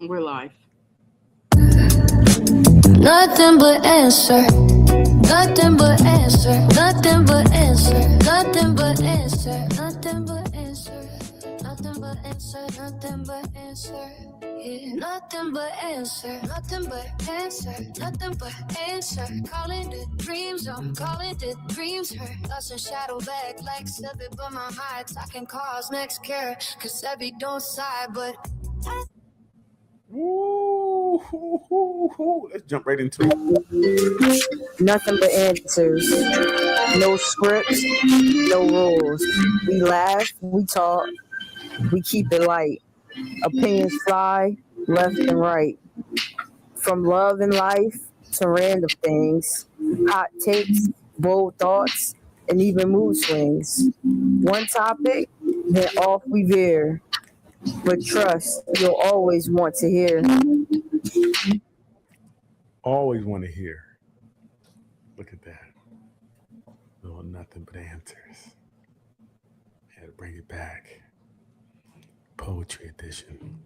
We're live. Nothing but answer. Nothing but answer. Nothing but answer. Nothing but answer. Nothing but answer. Nothing but answer. Nothing but answer. Yeah. Nothing but answer. Nothing but answer. Nothing but answer. Calling the dreams. I'm calling the dreams. Hurt. Lost in shadow back like Sebby, but my heights. I can cause next care. Cause Sebby don't sigh, but Woo, let's jump right into it. Nothing but answers. No scripts, no rules. We laugh, we talk, we keep it light. Opinions fly left and right. From love and life to random things. Hot takes, bold thoughts, and even mood swings. One topic, then off we veer. But trust, you'll always want to hear. Always want to hear. Look at that. No, nothing but answers. Had to bring it back. Poetry edition.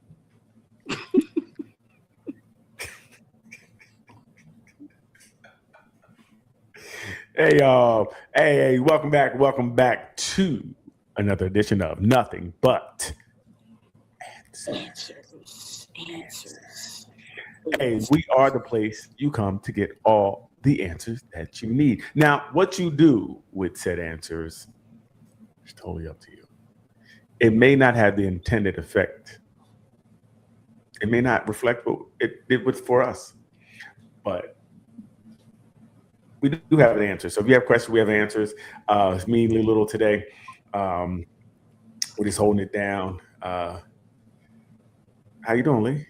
Hey, y'all. Hey, welcome back. Welcome back to another edition of Nothing But Answers. Hey, we are the place you come to get all the answers that you need. Now, what you do with said answers is totally up to you. It may not have the intended effect. It may not reflect what it did with for us, but we do have an answer. So if you have questions, we have answers. It's me, Lee Little, today. We're just holding it down. How you doing, Lee?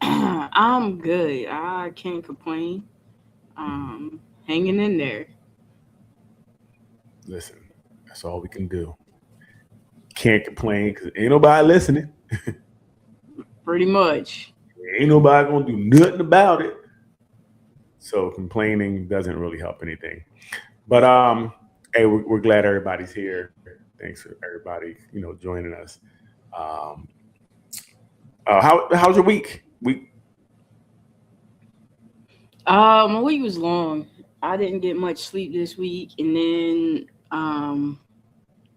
I'm good. I can't complain. Hanging in there. Listen, that's all we can do. Can't complain because ain't nobody listening. Pretty much. Ain't nobody gonna do nothing about it. So complaining doesn't really help anything. But hey, we're glad everybody's here. Thanks for everybody, joining us. How's your week? My week was long. I didn't get much sleep this week, and then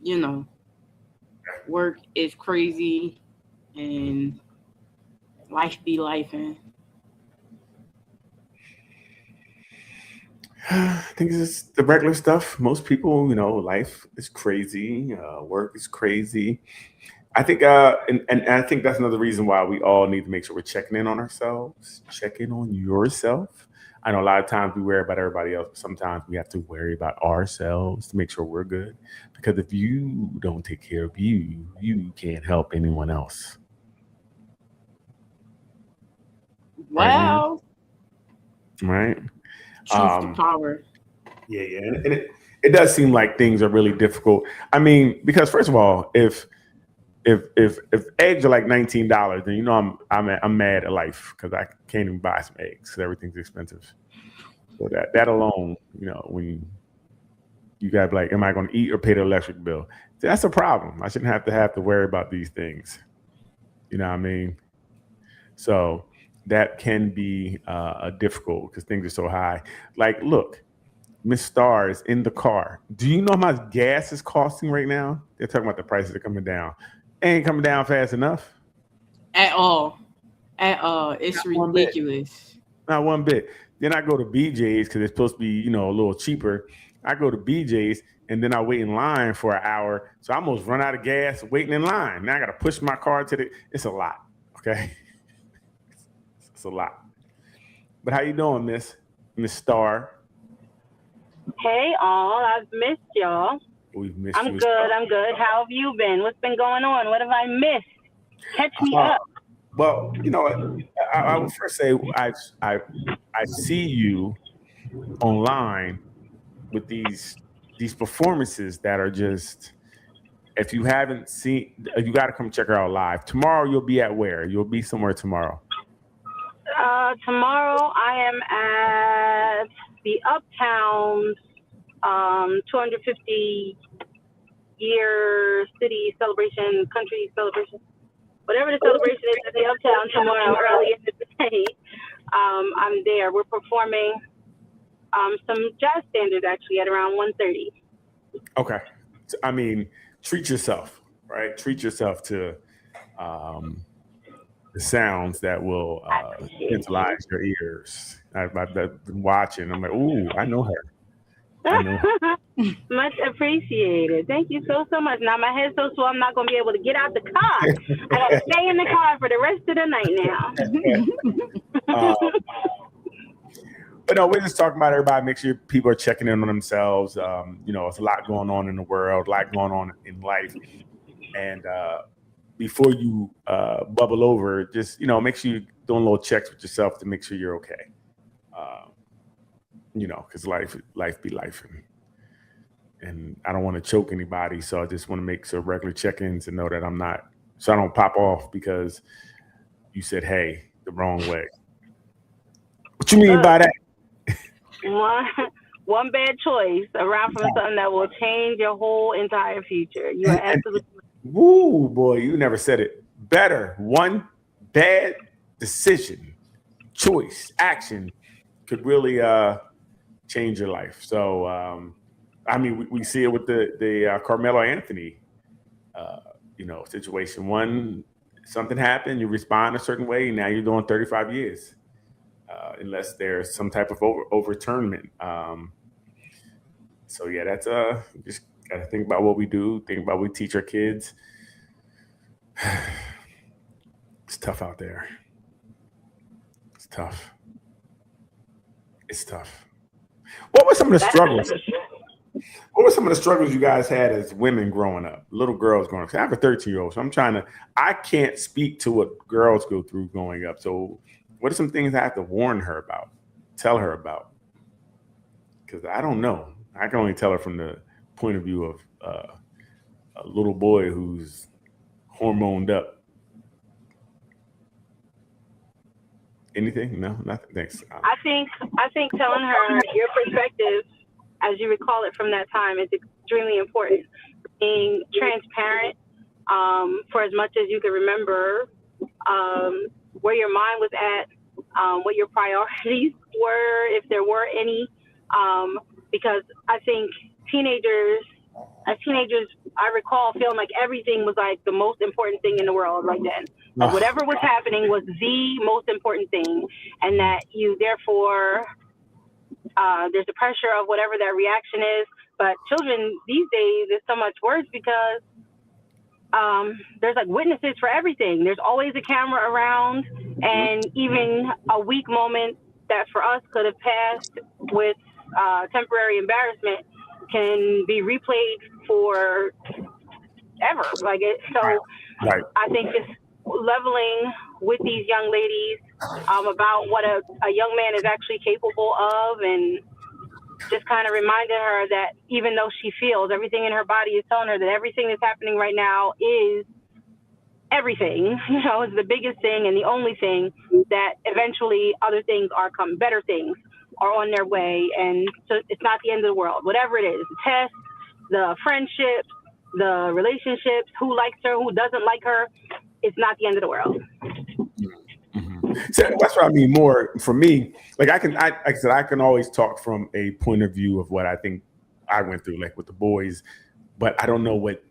you know, work is crazy, and life be lifing. I think it's just the regular stuff. Most people, life is crazy. Work is crazy. I think, and I think that's another reason why we all need to make sure we're checking in on ourselves, check in on yourself. I know a lot of times we worry about everybody else, but sometimes we have to worry about ourselves to make sure we're good. Because if you don't take care of you, you can't help anyone else. Right, man? Wow, Right? truth to Um, power. yeah. And it does seem like things are really difficult. I mean, because first of all, if eggs are like $19, then I'm mad at life because I can't even buy some eggs because everything's expensive. So that alone, when you got to be like, am I going to eat or pay the electric bill? That's a problem. I shouldn't have to worry about these things. You know what I mean? So that can be difficult because things are so high. Like, look, Miss Star is in the car. Do you know how much gas is costing right now? They're talking about the prices are coming down. Ain't coming down fast enough. At all. At all. It's Not one bit. ridiculous. Not one bit. Then I go to BJ's because it's supposed to be, a little cheaper. I go to BJ's and then I wait in line for an hour. So I almost run out of gas waiting in line. Now I got to push my car to the. It's a lot. Okay, it's a lot. But how you doing, Miss Star? Hey all, I've missed y'all. We've missed I'm you, Miss good, Star. I'm good. How have you been? What's been going on? What have I missed? Catch me Uh, up. well, you know what? I would first say I see you online with these performances that are just. If you haven't seen, you got to come check her out live. Tomorrow you'll be at where? You'll be somewhere tomorrow. Tomorrow I am at the Uptown 250 year city celebration, country celebration. whatever the celebration is at the Uptown tomorrow early in the day. I'm there. We're performing some jazz standards actually at around 1:30. Okay. I mean, treat yourself, right? Treat yourself to the sounds that will tantalize your ears. I've been watching. I'm like, ooh, I know her. Much appreciated. Thank you so much. Now my head's so sore I'm not gonna be able to get out the car. I gotta stay in the car for the rest of the night now. But no, we're just talking about everybody. Make sure people are checking in on themselves. It's a lot going on in the world, a lot going on in life. And before you bubble over, just, make sure you're doing little checks with yourself to make sure you're okay. Because life be life. And I don't want to choke anybody. So I just want to make some regular check-ins and know that I'm not, so I don't pop off because you said, hey, the wrong way. What you mean by that? One bad choice around from something that will change your whole entire future. You are absolutely. Woo, boy, you never said it better. One bad decision, choice, action could really change your life. So, we see it with the Carmelo Anthony, situation. One, something happened, you respond a certain way, and now you're doing 35 years. Unless there's some type of overturnment. So yeah, that's just gotta think about what we do, think about what we teach our kids. It's tough out there. It's tough. What were some of the struggles? What were some of the struggles you guys had as women growing up, little girls growing up? I have a 13-year-old, so I can't speak to what girls go through growing up. So what are some things I have to warn her about, tell her about? Because I don't know. I can only tell her from the point of view of a little boy who's hormoned up. Anything? No, nothing. Thanks. I think telling her your perspective, as you recall it from that time, is extremely important. Being transparent, for as much as you can remember, where your mind was at, what your priorities were, if there were any, because I think as teenagers, I recall feeling like everything was like the most important thing in the world right then. Like whatever was happening was the most important thing, and that you therefore, there's the pressure of whatever that reaction is. But children these days is so much worse because there's like witnesses for everything. There's always a camera around, and even a weak moment that for us could have passed with temporary embarrassment can be replayed for ever. Right. I think just leveling with these young ladies about what a young man is actually capable of, and just kind of reminding her that even though she feels everything in her body is telling her that everything that's happening right now is everything, is the biggest thing and the only thing, that eventually other things better things are on their way. And so it's not the end of the world, whatever it is, the test, the friendships, the relationships, who likes her, who doesn't like her, it's not the end of the world. Mm-hmm. So that's what I mean. More for me, like I can always talk from a point of view of what I think I went through, like with the boys, but I don't know what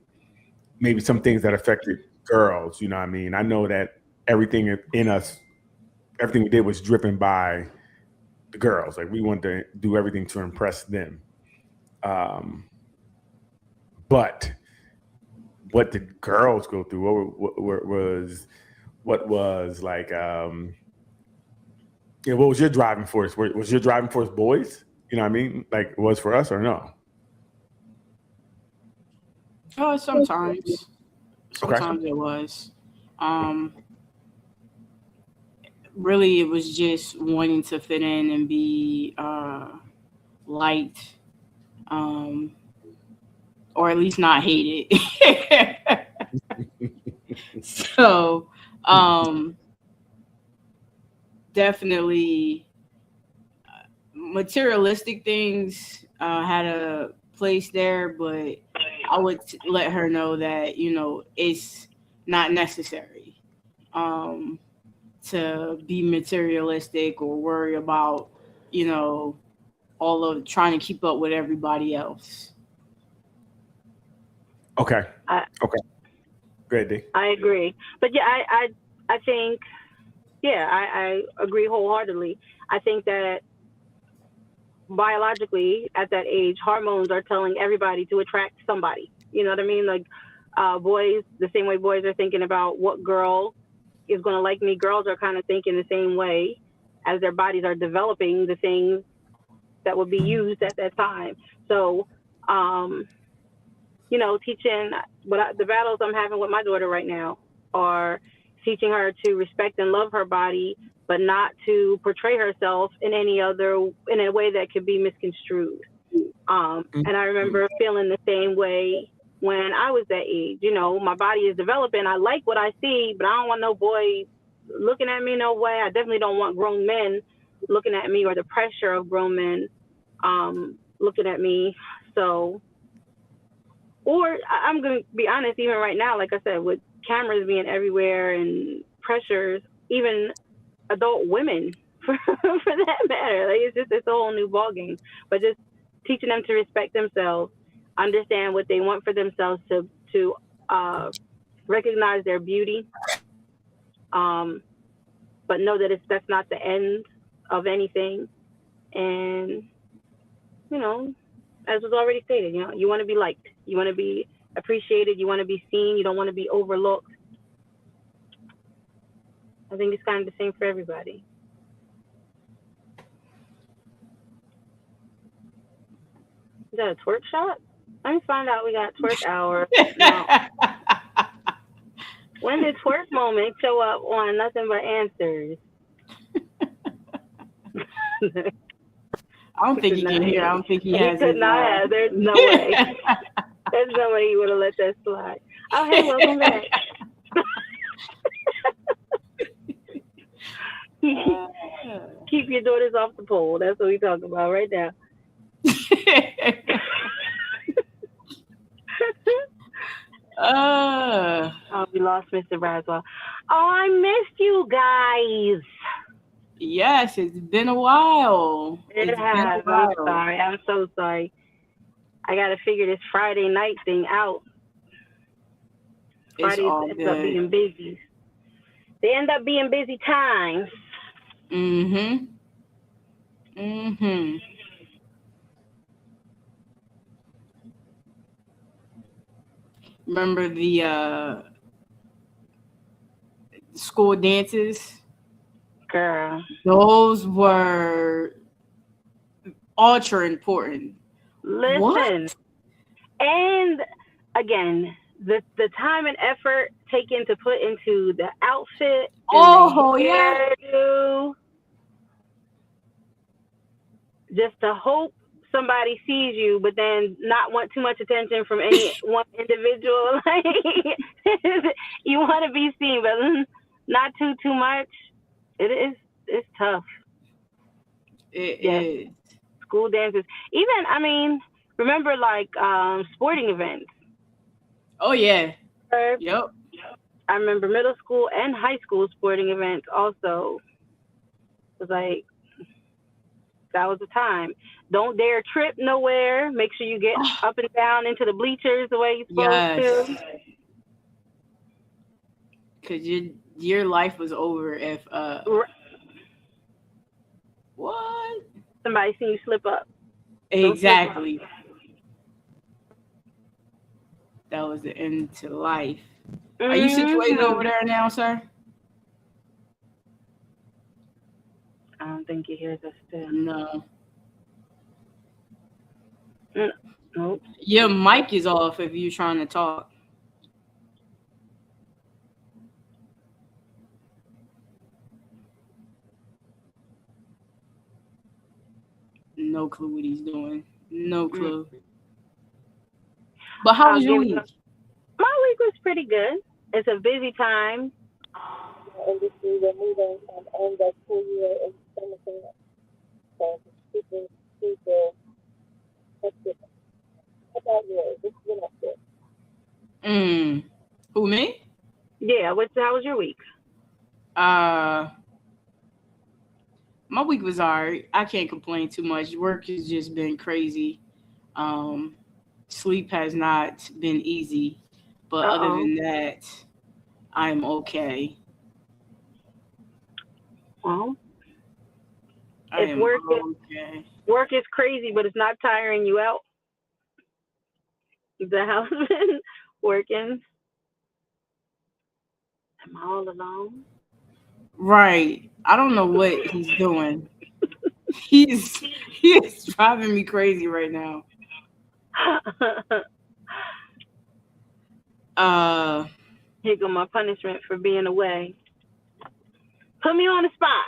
maybe some things that affected girls. You know what I mean? I know that everything in us, everything we did was driven by the girls. Like we wanted to do everything to impress them. But what did girls go through? What was like? What was your driving force? Was your driving force boys? You know what I mean? Like it was for us or no? Oh, sometimes Okay. it was. Really, it was just wanting to fit in and be liked, or at least not hated. So, definitely, materialistic things had a place there, but I would let her know that it's not necessary. to be materialistic or worry about, you know, all of trying to keep up with everybody else. Okay. I- Okay. Great, D. I agree. But yeah, I think, yeah, I agree wholeheartedly. I think that biologically at that age, hormones are telling everybody to attract somebody. You know what I mean? Like boys, the same way boys are thinking about what girl is going to like me, girls are kind of thinking the same way as their bodies are developing the things that would be used at that time. So, you know, teaching the battles I'm having with my daughter right now are teaching her to respect and love her body, but not to portray herself in a way that could be misconstrued. And I remember feeling the same way when I was that age. You know, my body is developing. I like what I see, but I don't want no boy looking at me no way. I definitely don't want grown men looking at me or the pressure of grown men looking at me. So, or I'm going to be honest, even right now, like I said, with cameras being everywhere and pressures, even adult women for that matter, like it's a whole new ballgame. But just teaching them to respect themselves, understand what they want for themselves, to recognize their beauty, but know that that's not the end of anything. And you know, as was already stated, you know, you want to be liked, you want to be appreciated, you want to be seen, you don't want to be overlooked. I think it's kind of the same for everybody. Is that a twerk shot? Let me find out. We got twerk hour. No. When did twerk moment show up on Nothing But Answers? I don't think he can hear. I don't think he has. He could not have. There's no way. There's no way he would have let that slide. Oh, hey, welcome back. Keep your daughters off the pole. That's what we talking about right now. Oh, we lost Mr. Braswell. Oh, I missed you guys. Yes, it's been a while. It has. I'm sorry. I'm so sorry. I got to figure this Friday night thing out. Fridays end up being busy. They end up being busy times. Mm-hmm. Remember the school dances? Girl. Those were ultra important. Listen. What? And again, the time and effort taken to put into the outfit. Oh, yeah. Just to hope somebody sees you, but then not want too much attention from any one individual. You want to be seen, but not too much. It's tough. It is. School dances. Even, I mean, remember like sporting events. Oh, yeah. Yep. I remember middle school and high school sporting events also. It was like, that was the time. Don't dare trip nowhere. Make sure you get up and down into the bleachers the way you're supposed to. Because your life was over if what? Somebody seen you slip up. Exactly. That was the end to life. Mm-hmm. Are you situated over there now, sir? I don't think he hears us still. No. Nope. Your mic is off if you're trying to talk. No clue what he's doing. No clue. But how was your week? My week was pretty good. It's a busy time. Industry, we're moving from end of school year into summer. So super hectic. How about yours? What's been up there? Who, me? Yeah. How was your week? My week was alright. I can't complain too much. Work has just been crazy. Um, Sleep has not been easy, but other Uh-oh. than that, I'm okay. Well, I if am okay. work is crazy, but it's not tiring you out. The house been working. Am I all alone? Right. I don't know what he's doing. He's he is driving me crazy right now. Uh Here go my punishment for being away. Put me on the spot.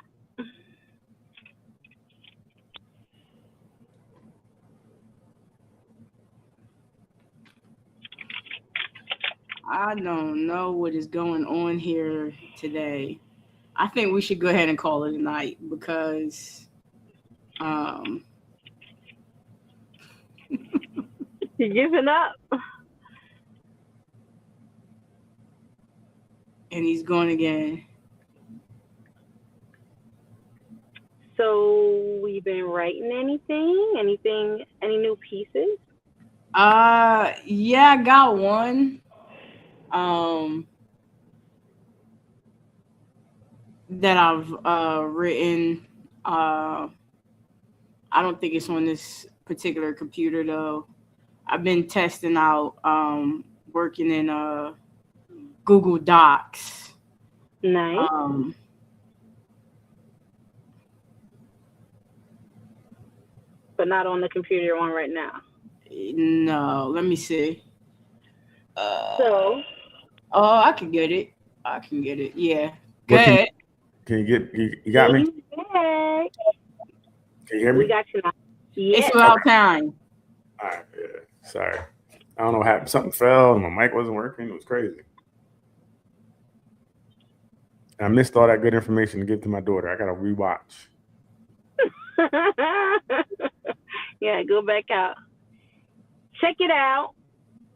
I don't know what is going on here today. I think we should go ahead and call it a night because um You giving up? and he's going again. So we've been writing anything? Any new pieces? Yeah, I got one. Um that I've written. I don't think it's on this particular computer though. I've been testing out working in Google Docs. Nice. But not on the computer you're on right now. No, let me see. So Oh, I can get it. I can get it. Yeah. Go What can- ahead. Can you get you got me? Back. Can you hear We me? got you now. Yes. It's about time. All right, yeah. Sorry. I don't know what happened. Something fell and my mic wasn't working. It was crazy. I missed all that good information to give to my daughter. I gotta rewatch. Yeah, go back out. Check it out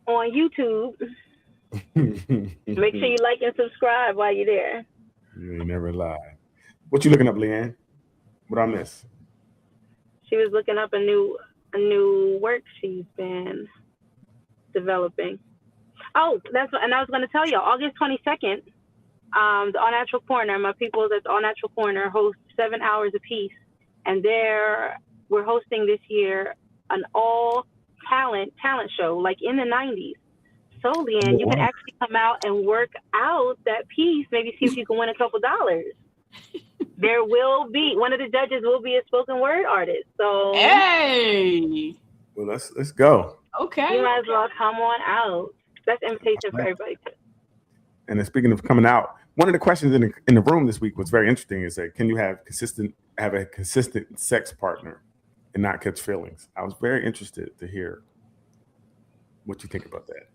on YouTube. Make sure you like and subscribe while you're there. You ain't never lie. What you looking up, Leanne? What I miss? She was looking up a new work she's been developing. Oh, and I was going to tell you, August 22nd, the All Natural Corner, my people at the All Natural Corner host 7 hours apiece, and we're hosting this year an all talent show, like in the 90s. So, Leanne, you can actually come out and work out that piece, maybe see if you can win a couple dollars. There will be, one of the judges will be a spoken word artist. So, Hey. Well, let's go. Okay. you might as well come on out. That's an invitation for everybody too. And then speaking of coming out, one of the questions in the room this week was very interesting. Is that can you have a consistent sex partner and not catch feelings? I was very interested to hear what you think about that.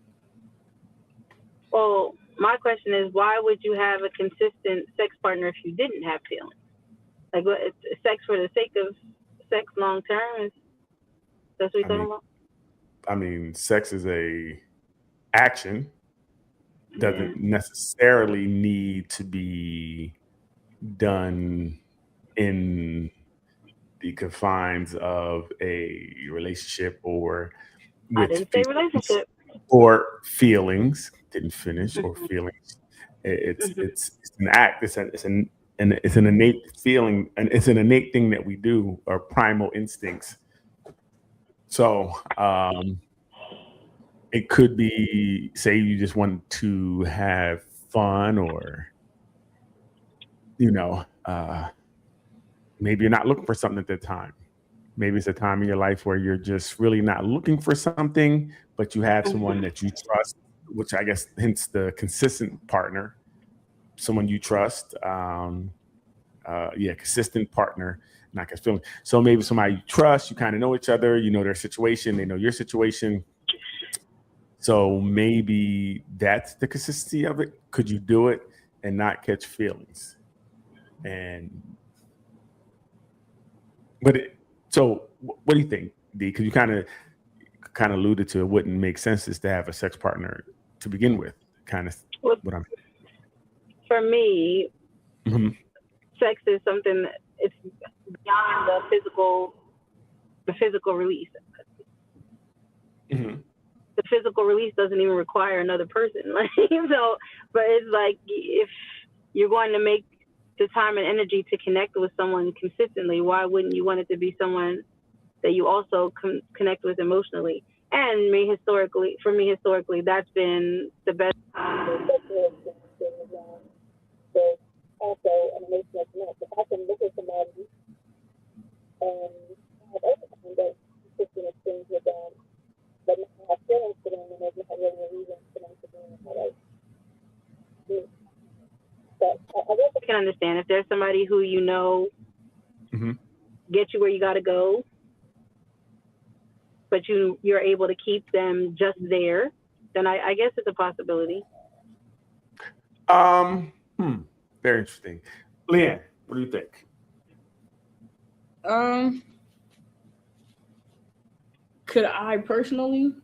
Well, my question is, why would you have a consistent sex partner if you didn't have feelings? Like, what? It's sex for the sake of sex long term? That's what you're talking about? I mean, sex is a action. Doesn't necessarily need to be done in the confines of a relationship or I didn't say relationship. or feelings. Didn't finish or feelings. It's an act. It's an innate feeling, and it's an innate thing that we do, our primal instincts. So it could be, say, you just want to have fun, or maybe you're not looking for something at that time. Maybe it's a time in your life where you're just really not looking for something, but you have someone that you trust, which I guess hence the consistent partner, someone you trust. Consistent partner, not just feeling. So maybe somebody you trust, you kind of know each other, you know their situation, they know your situation. So maybe that's the consistency of it. Could you do it and not catch feelings? So what do you think, D? Because you kind of alluded to it wouldn't make sense is to have a sex partner to begin with. Kind of what I'm. For me, Mhm. Sex is something that it's beyond the physical release. Mhm. The physical release doesn't even require another person. Like, so, but it's like if you're going to make the time and energy to connect with someone consistently, why wouldn't you want it to be someone that you also connect with emotionally? And for me historically, that's been the best. There's also an emotional connect. If I can look at somebody and have everything that consistent exchange with them, but not have feelings for them, and there's not really a reason for them to be in my life. But I guess I can understand if there's somebody who you know Mhm. get you where you got to go, but you're able to keep them just there, then I guess it's a possibility. Very interesting. Leanne, what do you think? Could I personally?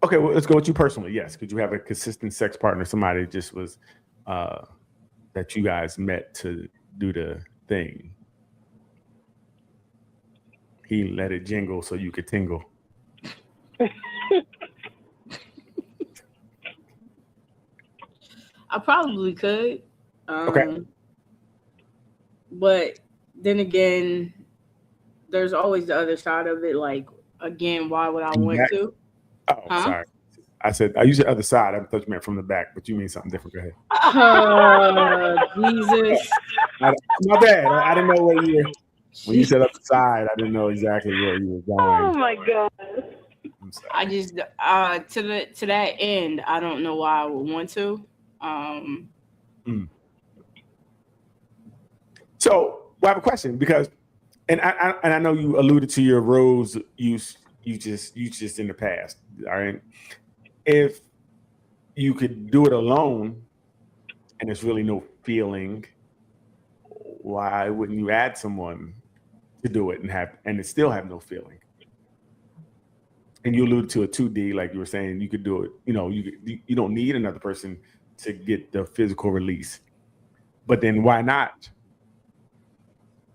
Okay, well, let's go with you personally. Yes. Could you have a consistent sex partner, somebody that just was that you guys met to do the thing? He let it jingle so you could tingle. I probably could. Okay. But then again, there's always the other side of it. Like, again, why would I want to? Oh, sorry. I said I use the other side. I thought you meant from the back, but you mean something different. Go ahead. Jesus. My bad. I didn't know what you were. When you said other side, I didn't know exactly where you were going. Oh my God. I'm sorry. I just to that end, I don't know why I would want to. So I have a question because, and I know you alluded to your rose use just in the past. All right, if you could do it alone, and there's really no feeling, why wouldn't you add someone to do it and it still have no feeling? And you alluded to a 2D, like you were saying, you could do it. You know, you don't need another person to get the physical release. But then why not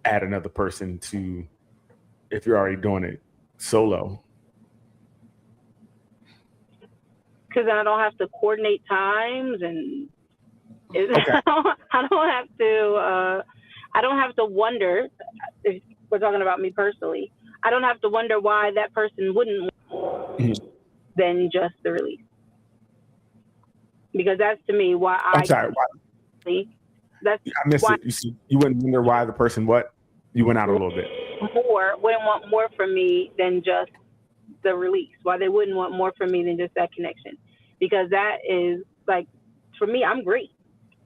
add another person to, if you're already doing it solo? Because I don't have to coordinate times, and Okay. I don't have to wonder. If we're talking about me personally, I don't have to wonder why that person wouldn't want more than just the release. Because that's to me why I'm sorry. Why? That's I missed why it. You wouldn't wonder why the person what? You went out a little bit. wouldn't want more from me than just the release. Why they wouldn't want more from me than just that connection? Because that is like, for me, I'm great.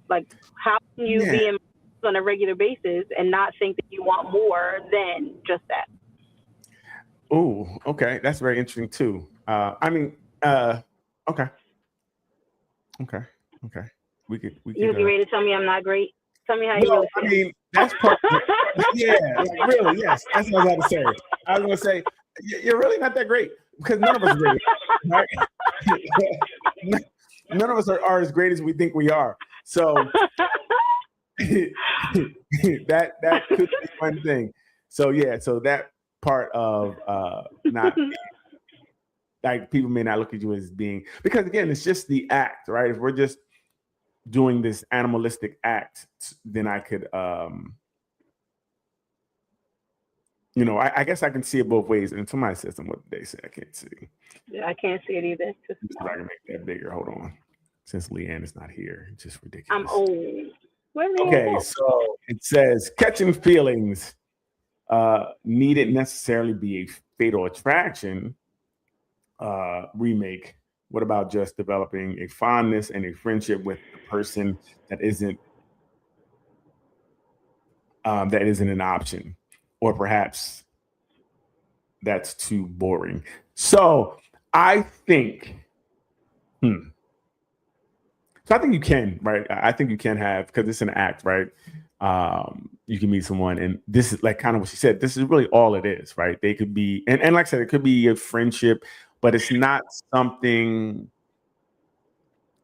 Like, how can you be in on a regular basis and not think that you want more than just that? Oh, okay. That's very interesting too. Okay. We could. You be ready to tell me I'm not great? Tell me how you really feel. I mean, that's part. Yeah, like, really. Yes, that's what I was about to say. I was going to say you're really not that great because none of us are great. Right? None of us are as great as we think we are. So that could be one thing. So yeah, so that part of not like people may not look at you as being, because again, it's just the act, right? If we're just doing this animalistic act, then I could I guess I can see it both ways. And somebody says something, what they say I can't see. Yeah, I can't see it either. If I can make that bigger. Hold on. Since Leanne is not here, it's just ridiculous. I'm old. Okay, so it says catching feelings needn't necessarily be a fatal attraction. Remake. What about just developing a fondness and a friendship with a person that isn't an option, or perhaps that's too boring? So I think. So I think you can, right? I think you can have, because it's an act, right? You can meet someone, and this is like kind of what she said. This is really all it is, right? They could be, and like I said, it could be a friendship, but it's not something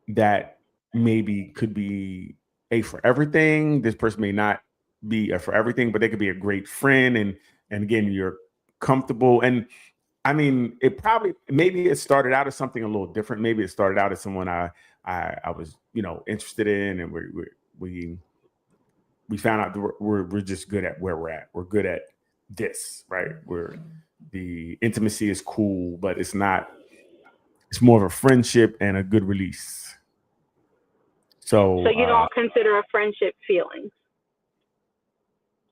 that maybe could be a for everything. This person may not be a for everything, but they could be a great friend. And again, you're comfortable. And I mean, maybe it started out as something a little different. Maybe it started out as someone I was, interested in, and we found out that we're just good at where we're at. We're good at this, right? The intimacy is cool, but it's not. It's more of a friendship and a good release. So you don't consider a friendship feelings?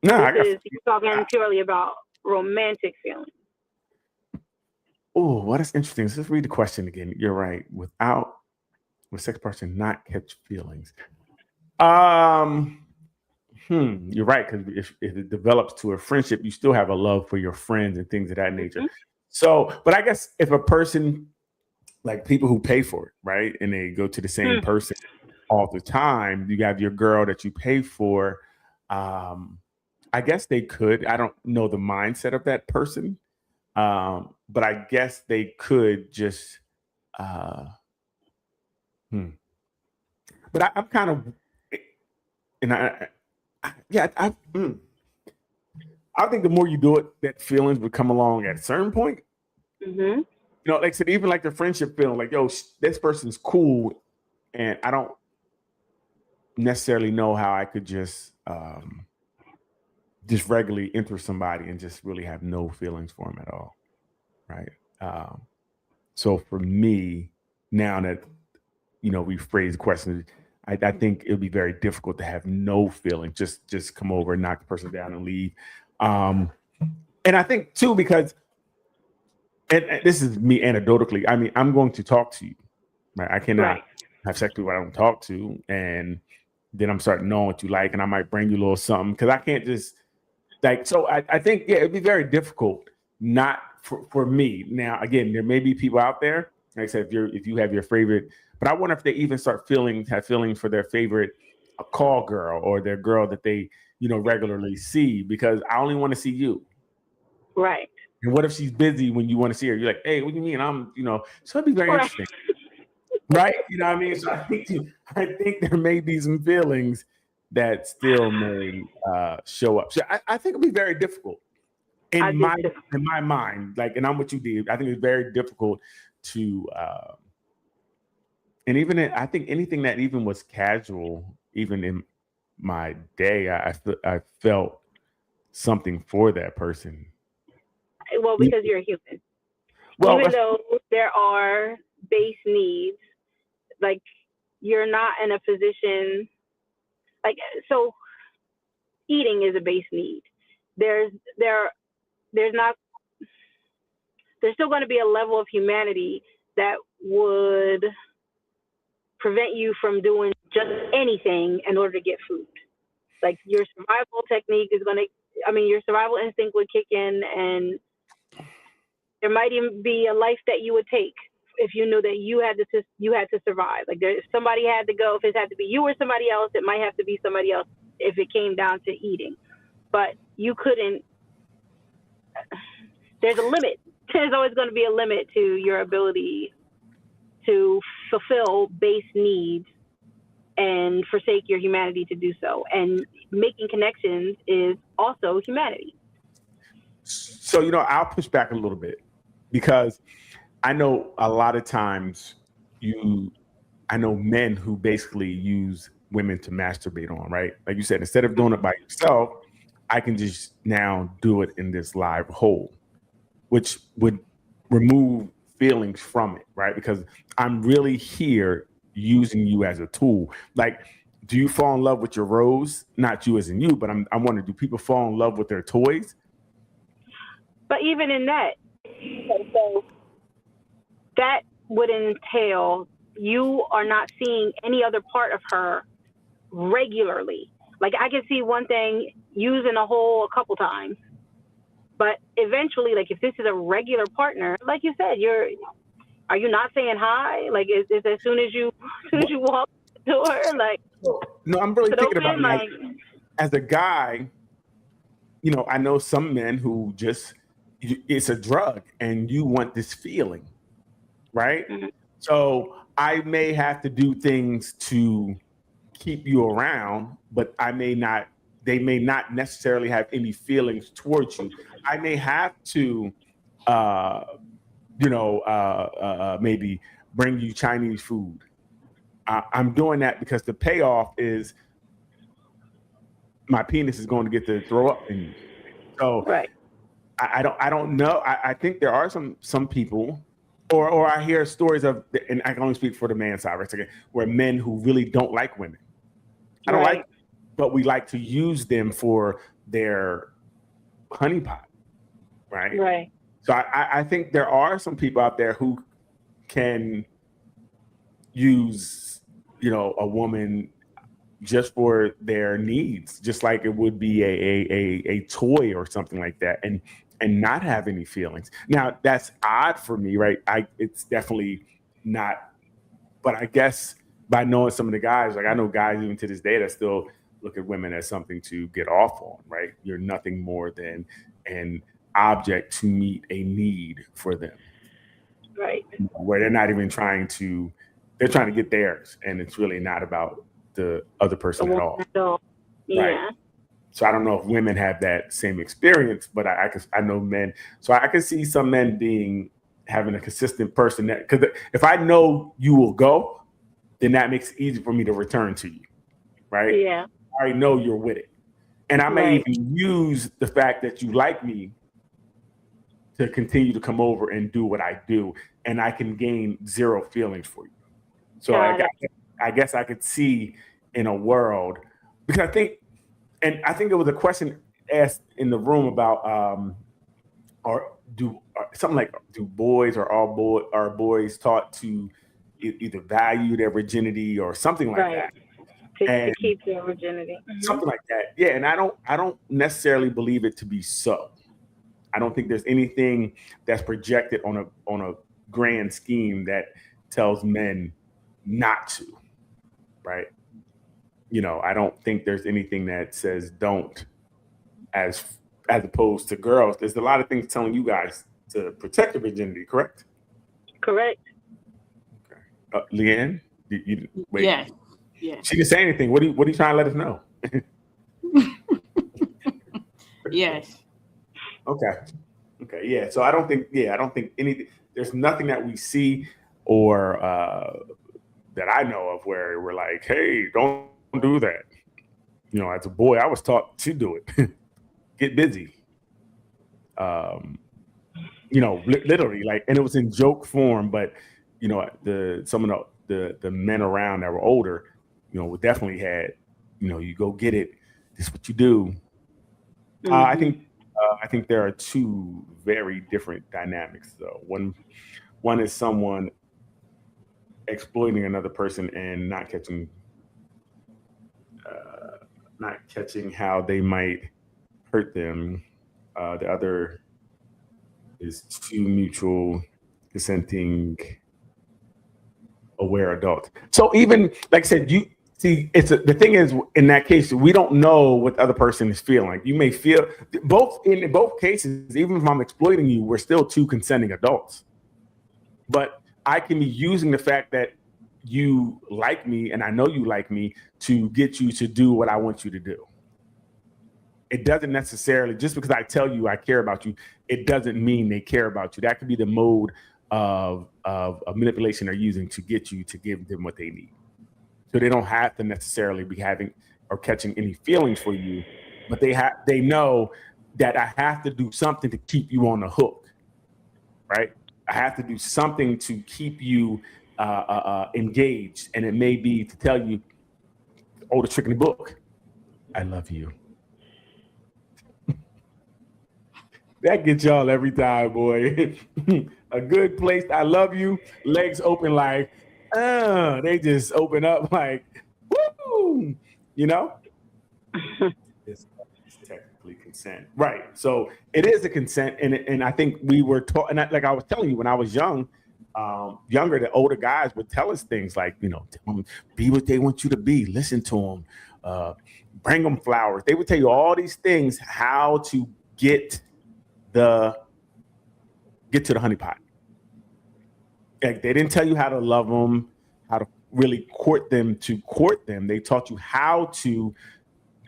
No, you're talking purely about romantic feelings. Oh, what is interesting. Let's read the question again. You're right. With sex person not catch feelings. You're right, because if it develops to a friendship, you still have a love for your friends and things of that nature. Mm-hmm. So, but I guess if a person, like people who pay for it, right, and they go to the same person all the time, you have your girl that you pay for. I guess they could. I don't know the mindset of that person, but I guess they could just. But I'm kind of, and I think the more you do it, that feelings would come along at a certain point. Mm-hmm. Like I said, even like the friendship feeling, like, yo, this person's cool, and I don't necessarily know how I could just regularly enter somebody and just really have no feelings for them at all, right? So for me, now that we phrased the question, I think it would be very difficult to have no feeling, just come over and knock the person down and leave. And I think too, because, and this is me anecdotally, I mean, I'm going to talk to you, right? I cannot have sex with people I don't talk to, and then I'm starting knowing what you like, and I might bring you a little something, because I can't just so I think, it'd be very difficult not for me. Now, again, there may be people out there, like I said, if you have your favorite, but I wonder if they even have feelings for their favorite call girl or their girl that they, regularly see, because I only want to see you. Right. And what if she's busy when you want to see her? You're like, hey, what do you mean? So it'd be very interesting. Right? You know what I mean? So I think there may be some feelings that still may show up. So I think it'd be very difficult in my mind. Like, and I'm what you did. I think it's very difficult to, and even I think anything that even was casual, even in my day, I felt something for that person. Well, because you're a human. Well, even though there are base needs, like you're not in a position, so eating is a base need. There's still going to be a level of humanity that would prevent you from doing just anything in order to get food. Like your survival technique is your survival instinct would kick in, and there might even be a life that you would take if you knew that you had to survive. Like somebody had to go. If it had to be you or somebody else, it might have to be somebody else if it came down to eating. But you couldn't. There's a limit. There's always going to be a limit to your ability to fulfill base needs and forsake your humanity to do so. And making connections is also humanity. So, I'll push back a little bit, because I know a lot of times I know men who basically use women to masturbate on, right? Like you said, instead of doing it by yourself, I can just now do it in this live hole, which would remove feelings from it, right? Because I'm really here using you as a tool. Like, do you fall in love with your rose? Not you as in you, but I'm wondering, do people fall in love with their toys? But even in that, so that would entail you are not seeing any other part of her regularly. Like, I can see one thing using a hole a couple times, but eventually, like, if this is a regular partner, like you said, are you not saying hi? Like, is as soon as you walk the door, like? No, I'm really thinking about it. As a guy, I know some men who just, it's a drug and you want this feeling, right? Mm-hmm. So I may have to do things to keep you around, but they may not necessarily have any feelings towards you. I may have to, maybe bring you Chinese food. I'm doing that because the payoff is my penis is going to get to throw up in you. So Right. I don't know. I think there are some people, or I hear stories of, and I can only speak for the man side, right? Again, where men who really don't like women. I don't like, but we like to use them for their honeypot, right? Right. So I think there are some people out there who can use, a woman just for their needs, just like it would be a toy or something like that, and not have any feelings. Now that's odd for me, right? It's definitely not, but I guess by knowing some of the guys, like I know guys even to this day that still look at women as something to get off on, right? You're nothing more than an object to meet a need for them. Right. Where they're not even they're trying to get theirs, and it's really not about the other person at all. Yeah. Right. So I don't know if women have that same experience, but I know men. So I can see some men having a consistent person that, because if I know you will go, then that makes it easy for me to return to you, right? Yeah. I already know you're with it, and I may even use the fact that you like me to continue to come over and do what I do, and I can gain zero feelings for you. So I guess I could see in a world, because I think it was a question asked in the room about do boys or are boys taught to either value their virginity or something like that, to keep their virginity, something like that. Yeah, and I don't necessarily believe it to be so. I don't think there's anything that's projected on a grand scheme that tells men not to, right? I don't think there's anything that says don't, as opposed to girls. There's a lot of things telling you guys to protect your virginity, correct? Correct. Okay. Leanne, you wait. Yes. Yeah. She didn't say anything. What are you trying to let us know? Yes. Okay. Yeah. So I don't think anything. There's nothing that we see or that I know of where we're like, hey, don't do that. As a boy, I was taught to do it. Get busy. Literally, like, and it was in joke form, but some of the men around that were older, definitely had, you go get it. This is what you do. Mm-hmm. I think there are two very different dynamics, though. One is someone exploiting another person and not catching how they might hurt them. The other is two mutual, consenting, aware adults. So even like I said, you see, the thing is, in that case, we don't know what the other person is feeling. Like, you may feel in both cases, even if I'm exploiting you, we're still two consenting adults. But I can be using the fact that you like me and I know you like me to get you to do what I want you to do. It doesn't necessarily, just because I tell you I care about you, it doesn't mean they care about you. That could be the mode of manipulation they're using to get you to give them what they need. So they don't have to necessarily be having or catching any feelings for you, but they know that I have to do something to keep you on the hook, right? I have to do something to keep you engaged, and it may be to tell you, the trick in the book, I love you. That gets y'all every time, boy. A good place, I love you, legs open like, they just open up like, woo, It's technically consent. Right. So it is a consent, and I think we were taught, and like I was telling you, when I was younger, the older guys would tell us things like, tell them, be what they want you to be, listen to them, bring them flowers. They would tell you all these things, how to get to the honeypot. Like, they didn't tell you how to love them, how to really court them to court them. They taught you how to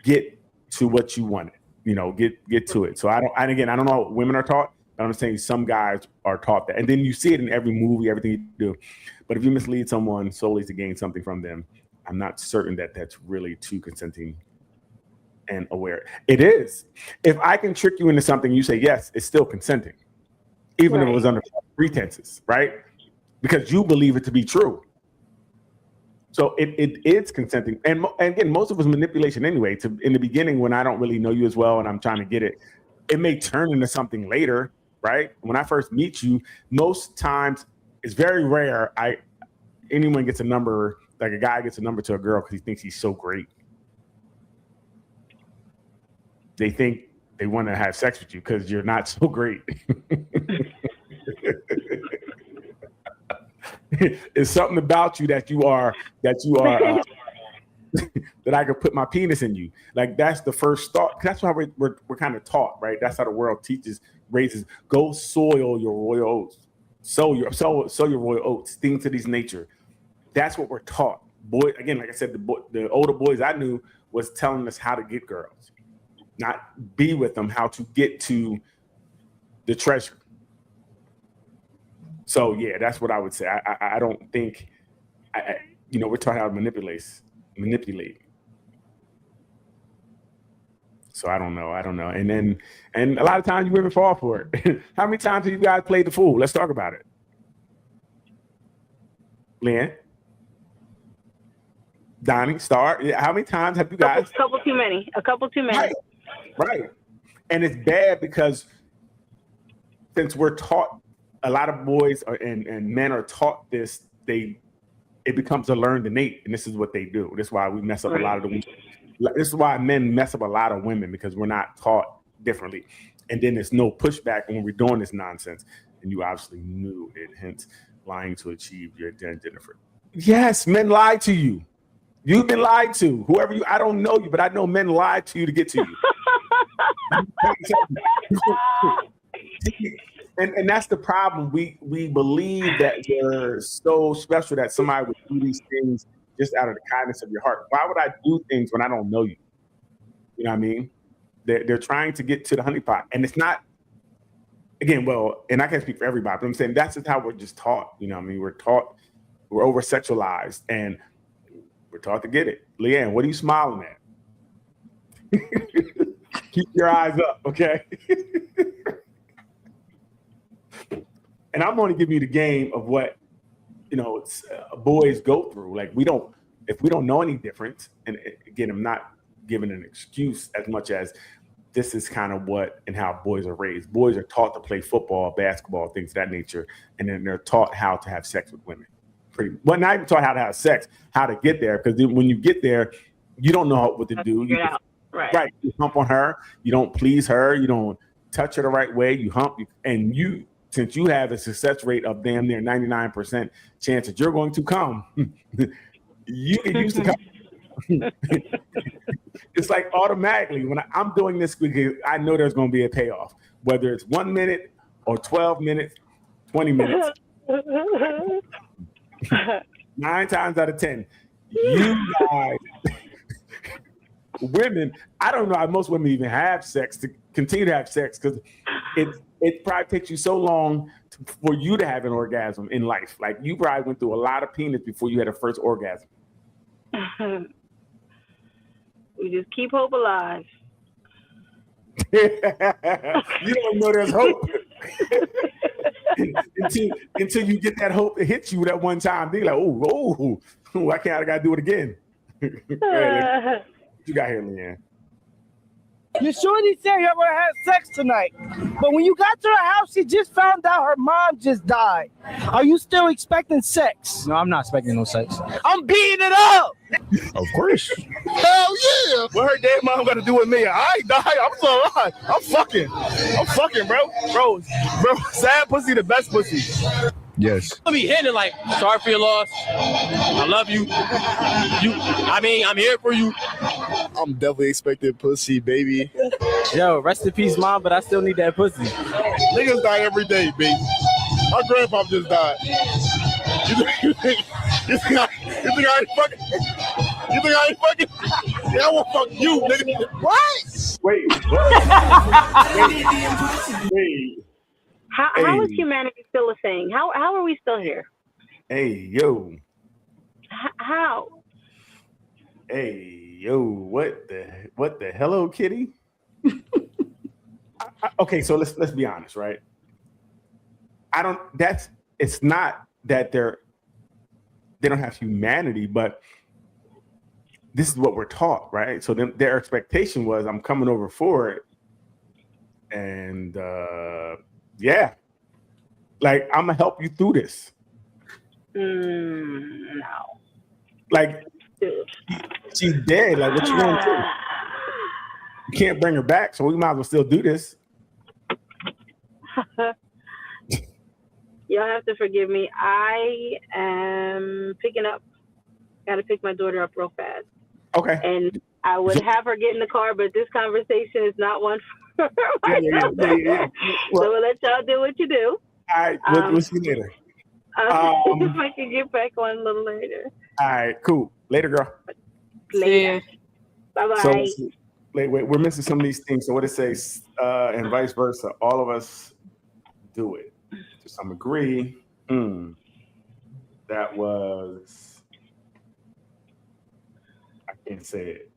get to what you wanted, get to it. So I don't know what women are taught, but I'm saying some guys are taught that. And then you see it in every movie, everything you do. But if you mislead someone solely to gain something from them, I'm not certain that that's really too consenting and aware. It is. If I can trick you into something, you say yes, it's still consenting, even if it was under pretenses, right? Because you believe it to be true. So it is consenting. And again, most of it's manipulation anyway. In the beginning, when I don't really know you as well and I'm trying to get it, it may turn into something later, right? When I first meet you, most times it's very rare anyone gets a number, like a guy gets a number to a girl because he thinks he's so great. They think they want to have sex with you because you're not so great. It's something about you that that I could put my penis in you. Like that's the first thought. That's why we're kind of taught, right? That's how the world raises. Go soil your royal oats. Sow your royal oats. Things of this nature. That's what we're taught. Boy, again, like I said, the older boys I knew was telling us how to get girls, not be with them, how to get to the treasure. So yeah, that's what I would say. I don't think, we're taught how to manipulate. So I don't know. And a lot of times you women fall for it. How many times have you guys played the fool? Let's talk about it. Leanne, Donnie, Star. How many times have you guys? A couple too many. Right. And it's bad because since we're taught, a lot of boys and men are taught this, it becomes a learned innate, and this is what they do. This is why we mess up a lot of the women. This is why men mess up a lot of women, because we're not taught differently. And then there's no pushback when we're doing this nonsense. And you obviously knew it, hence lying to achieve your agenda, Jennifer. Yes, men lie to you. You've been lied to. Whoever I don't know you, but I know men lied to you to get to you. And that's the problem. We believe that we're so special that somebody would do these things just out of the kindness of your heart. Why would I do things when I don't know you? You know what I mean? They're trying to get to the honeypot. And it's not, again, and I can't speak for everybody, but I'm saying that's just how we're just taught. You know what I mean? We're over-sexualized, and we're taught to get it. Leanne, what are you smiling at? Keep your eyes up, okay? And I'm only giving you the game of what, boys go through. Like if we don't know any different, and again, I'm not giving an excuse as much as this is kind of what and how boys are raised. Boys are taught to play football, basketball, things of that nature, and then they're taught how to have sex with women. Not even taught how to have sex, how to get there, because when you get there, you don't know what to do. Right. You hump on her. You don't please her. You don't touch her the right way. You hump, and since you have a success rate of damn near 99% chance that you're going to come, you can use to come. It's like automatically when I'm doing this because I know there's going to be a payoff, whether it's 1 minute or 12 minutes, 20 minutes. 9 times out of 10, you guys, women, I don't know how most women even have sex to continue to have sex because it probably takes you so long for you to have an orgasm in life. Like you probably went through a lot of penis before you had a first orgasm. We just keep hope alive. You don't know there's hope. until you get that hope to hit you that one time. They're like, oh, I gotta do it again. What you got here, Leanne? Your shorty said you're gonna have sex tonight, but when you got to the house, she just found out her mom just died. Are you still expecting sex? No, I'm not expecting no sex. I'm beating it up. Of course. Hell yeah! What her dead mom got to do with me? I ain't died. I'm so alive. I'm fucking, bro. Sad pussy, the best pussy. Yes. I'll be hitting it like, sorry for your loss. I love you. I'm here for you. I'm definitely expecting pussy, baby. Yo, rest in peace, mom, but I still need that pussy. Niggas die every day, baby. Our grandpa just died. You think I ain't fucking? You think I ain't fucking? Yeah, I won't fuck you, nigga. What? Wait. Wait. How is humanity still a thing? How are we still here? Hey, yo. How? Hey, yo. What the Hello Kitty? Okay, so let's be honest, right? It's not that they don't have humanity, but this is what we're taught, right? So their expectation was, I'm coming over for it, and yeah, like I'm gonna help you through this. No. Like, she's dead. Like, what you gonna do? You can't bring her back, so we might as well still do this. Y'all have to forgive me. I am gotta pick my daughter up real fast. Okay. And I would have her get in the car, but this conversation is not one for myself. Yeah. Well, So we'll let y'all do what you do. all right, we'll see you later. If I can get back on a little later. All right, cool. Later, girl. Later. Bye-bye. So, wait, we're missing some of these things. So what it says, and vice versa, all of us do it to some degree. That was, I can't say it.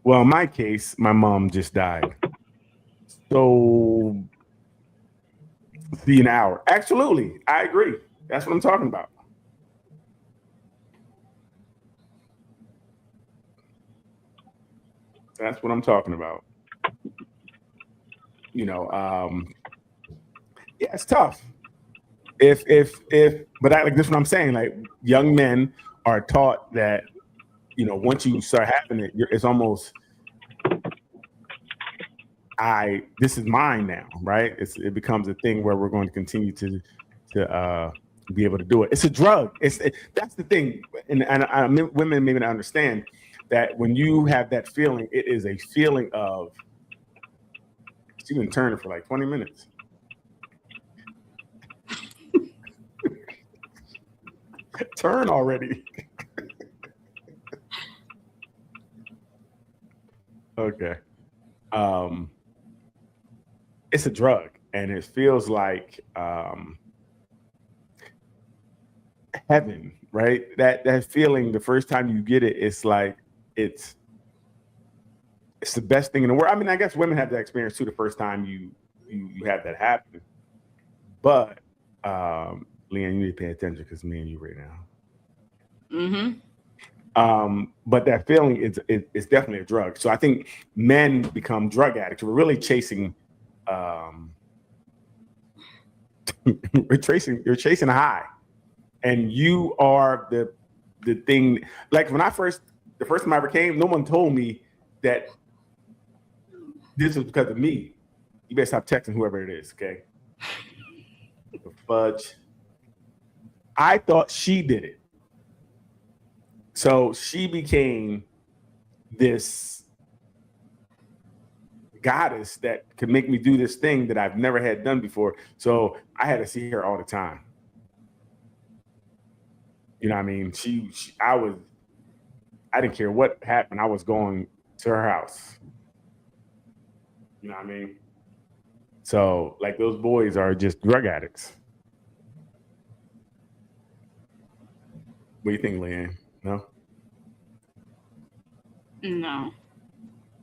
Well, in my case, my mom just died. So, see an hour. Absolutely, I agree. That's what I'm talking about. That's what I'm talking about. You know, yeah, it's tough. But like this is what I'm saying. Like, young men are taught that, you know, once you start having it, it's almost, this is mine now, right? It becomes a thing where we're going to continue to be able to do it. It's a drug. That's the thing, and women maybe not understand that when you have that feeling, it is a feeling of. She's been turning for like 20 minutes. Turn already. Okay. It's a drug, and it feels like heaven, right? That feeling, the first time you get it, it's like it's the best thing in the world. I mean, I guess women have that experience too, the first time you have that happen. But Leanne, you need to pay attention because me and you right now. But that feeling is definitely a drug. So I think men become drug addicts. We're really chasing you're chasing a high. And you are the thing. Like the first time I ever came, no one told me that this was because of me. You better stop texting whoever it is, okay? The fudge. I thought she did it. So she became this goddess that could make me do this thing that I've never had done before. So I had to see her all the time. You know what I mean? I didn't care what happened. I was going to her house. You know what I mean? So, like, those boys are just drug addicts. What do you think, Leanne? No? No.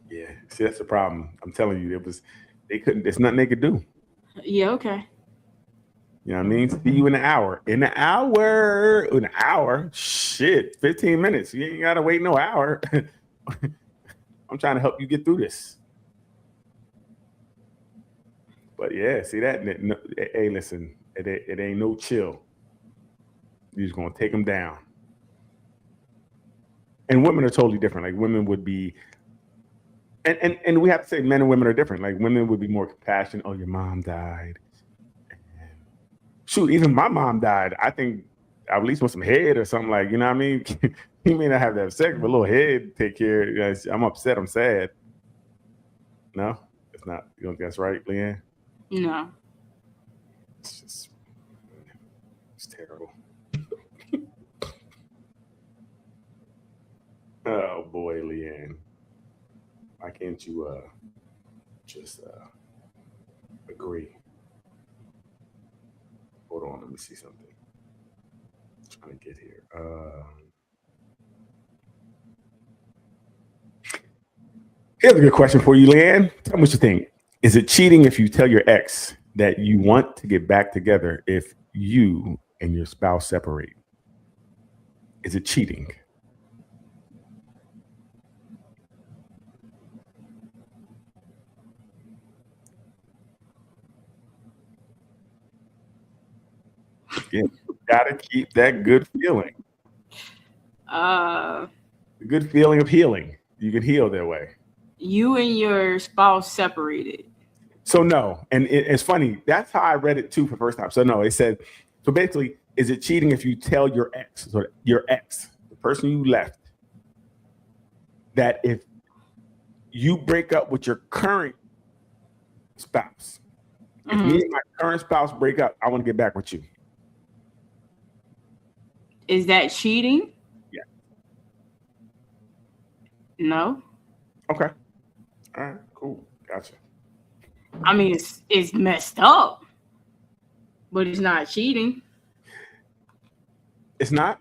Yeah. See, that's the problem. I'm telling you, there's nothing they could do. Yeah, okay. You know what I mean? See you in an hour. In an hour? Shit, 15 minutes. You ain't got to wait no hour. I'm trying to help you get through this. But yeah, see that? Hey, listen, it ain't no chill. You're just going to take them down. And women are totally different. Like, women would be, and we have to say men and women are different. Like, women would be more compassionate. Oh, your mom died. Shoot, even my mom died. I think I at least want some head or something, like, you know what I mean? You may not have to have sex, but a little head take care. You know, I'm upset, I'm sad. No, it's not. You don't think that's right, Leanne? No. It's terrible. Oh boy, Leanne. Why can't you just agree? Hold on, let me see something. I'm trying to get here. Here's a good question for you, Leanne. Tell me what you think. Is it cheating if you tell your ex that you want to get back together if you and your spouse separate? Is it cheating? Yeah, you gotta keep that good feeling. The good feeling of healing. You can heal that way. You and your spouse separated. So no, and it's funny. That's how I read it too for the first time. So no, it said, so basically, is it cheating if you tell your ex, so your ex, the person you left, that if you break up with your current spouse, if me and my current spouse break up, I want to get back with you. Is that cheating? Yeah. No. Okay. All right. Cool. Gotcha. I mean, it's messed up, but it's not cheating. It's not.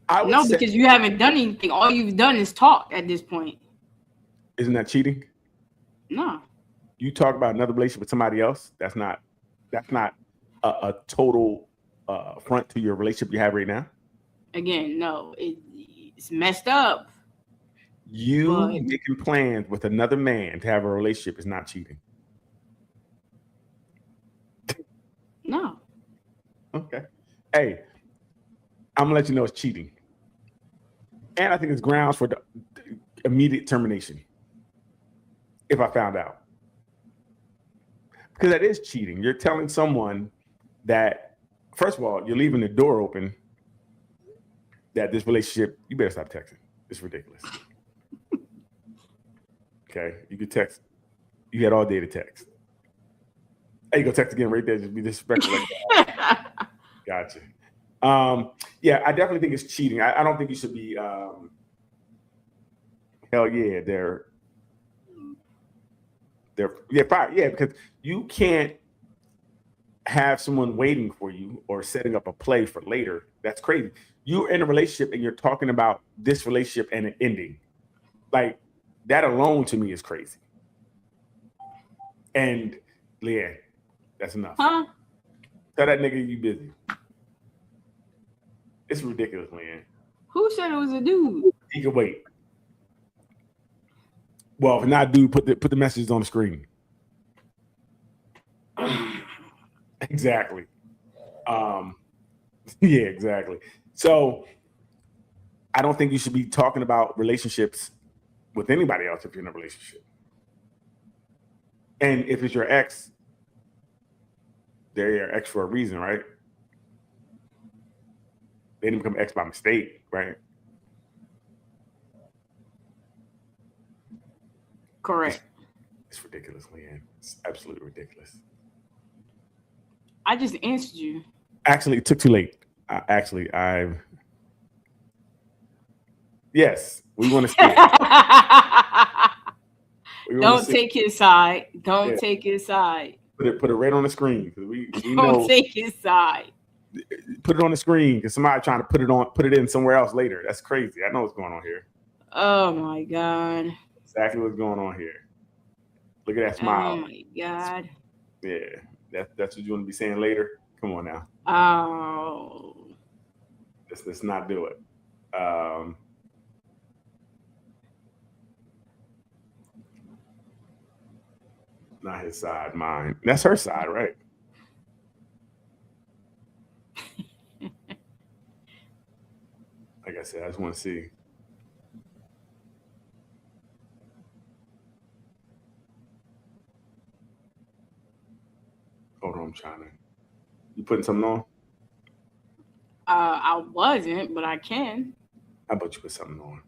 I would No, say, because you haven't done anything. All you've done is talk at this point. isn't that cheating? No. You talk about another relationship with somebody else. That's not a total front to your relationship you have right now. Again, no. It's messed up. You But- making plans with another man to have a relationship is not cheating. No. Okay. Hey, I'm gonna let you know it's cheating. And I think it's grounds for the immediate termination. If I found out. Because that is cheating. You're telling someone that, first of all, you're leaving the door open that this relationship, you better stop texting. It's ridiculous. Okay. You could text. You had all day to text. Hey, you go text again right there. Just be disrespectful like that. Gotcha. Yeah, I definitely think it's cheating. I don't think you should be hell yeah, they're fine. Yeah, because you can't have someone waiting for you or setting up a play for later. That's crazy. You're in a relationship and you're talking about this relationship and it ending. Like that alone to me is crazy. And Leanne, that's enough. Huh? Tell that nigga you busy. It's ridiculous, Leanne. Who said it was a dude? He can wait. Well, if not, dude, put the messages on the screen. Exactly. Yeah, exactly. So I don't think you should be talking about relationships with anybody else if you're in a relationship. And if it's your ex, they're your ex for a reason, right? They didn't become ex by mistake, right? Correct. It's ridiculous, Leanne. It's absolutely ridiculous. I just answered you. Actually, it took too late. Yes, we want to see it. Don't take his side. Don't Yeah. take his side. Put it right on the screen because we Don't know. take his side. Put it on the screen because somebody trying to put it in somewhere else later. That's crazy. I know what's going on here. Oh my God. Exactly what's going on here. Look at that smile. Oh my God. Yeah, that's what you want to be saying later. Come on now. Oh. Let's not do it. Not his side, mine. That's her side, right? Like I said, I just want to see. Hold on, I'm trying to. You putting something on? I wasn't, but I can. How about you put something on?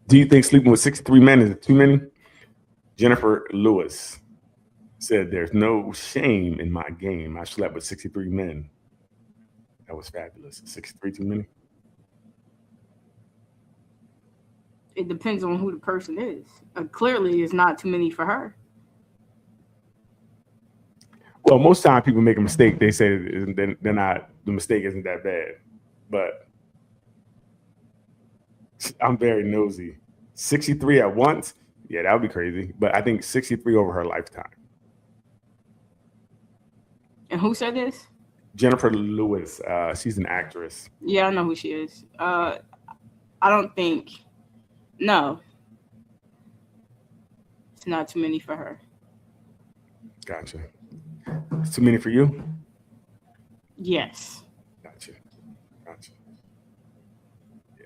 Do you think sleeping with 63 men is too many? Jennifer Lewis. said, "There's no shame in my game. I slept with 63 men. That was fabulous. 63 too many? It depends on who the person is. Clearly, it's not too many for her. Well, most time people make a mistake. They say they're not. The mistake isn't that bad, but I'm very nosy. 63 at once? Yeah, that would be crazy. But I think 63 over her lifetime. And who said this? Jennifer Lewis. She's an actress. Yeah, I know who she is. I don't think. No. It's not too many for her. Gotcha. It's too many for you? Yes. Gotcha. Yeah.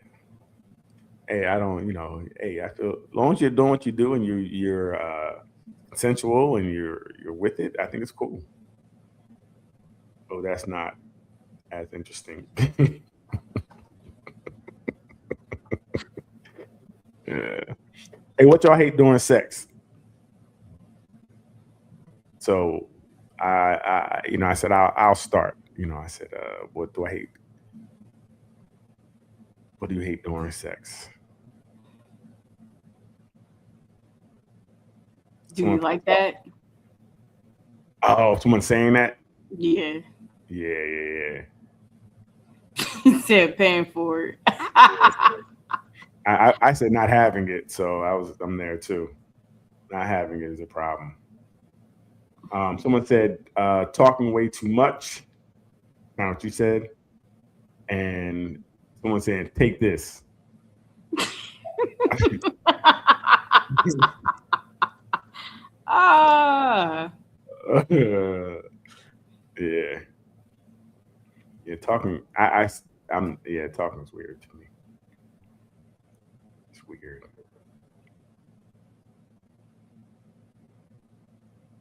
Hey, I don't, hey, I feel as long as you're doing what you do and you're sensual and you're with it, I think it's cool. Oh, that's not as interesting. Yeah. Hey, what y'all hate during sex? So I said I'll start. I said, what do I hate? What do you hate during sex? Do you like that? Oh, someone saying that? Yeah. Yeah. He said paying for it. I said not having it, so I'm there too. Not having it is a problem. Someone said talking way too much. Not what you said. And someone saying take this. Yeah. Talking. Talking's weird to me. It's weird.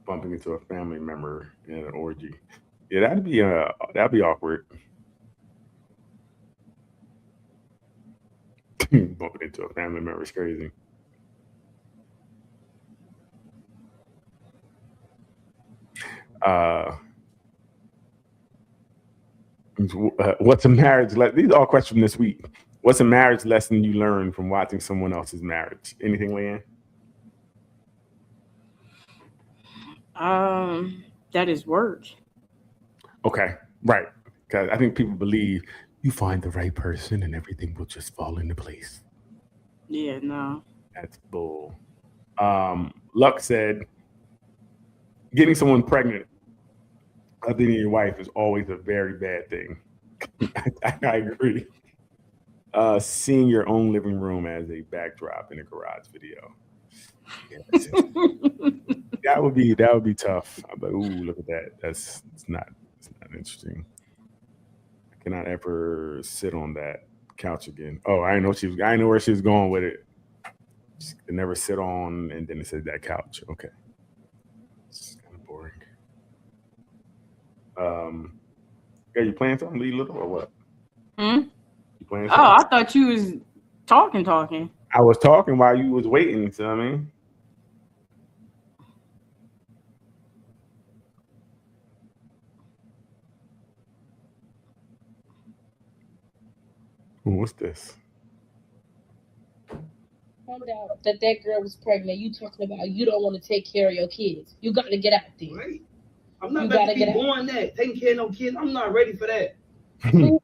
Bumping into a family member in an orgy. Yeah, that'd be awkward. Bumping into a family member is crazy. What's a marriage lesson? These are all questions from this week. What's a marriage lesson you learned from watching someone else's marriage? Anything, Leanne? That is work. Okay, right. Because I think people believe you find the right person and everything will just fall into place. Yeah, no. That's bull. Luck said, getting someone pregnant other than your wife is always a very bad thing. I agree. Seeing your own living room as a backdrop in a garage video. Yeah, that would be tough. I'm like, ooh, look at that. It's not interesting. I cannot ever sit on that couch again. Oh, I know where she was going with it. She could never sit on, and then it said that couch. Okay. It's kind of boring. Yeah, you playing something, Lee Little, or what? You playing something? Oh, I thought you was talking. I was talking while you was waiting, so I mean. What's this? Found out that girl was pregnant. You talking about you don't want to take care of your kids. You got to get out there. Right. I'm not about to be doing that. Taking care of no kids. I'm not ready for that. Out of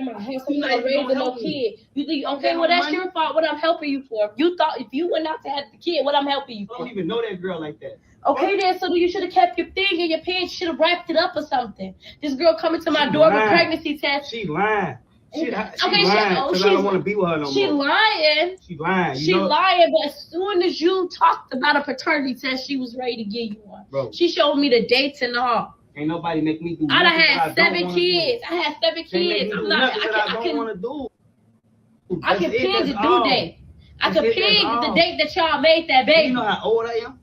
my house. I'm not raising no kid. You think okay? Well, that's your fault. What I'm helping you for? You thought if you went out to have the kid, what I'm helping you for? I don't even know that girl like that. Okay, then so you should have kept your thing in your pants. Should have wrapped it up or something. This girl coming to my door with pregnancy test. She lying. She lying because I don't want to be with her no more. She lying. She lying, but as soon as you talked about a paternity test, she was ready to give you one. Bro. She showed me the dates and all. Ain't nobody make me do I done had 7 kids. I had 7 kids. I don't want to do. I can pin the due date. I can pin the date that y'all made that baby. You know how old I am?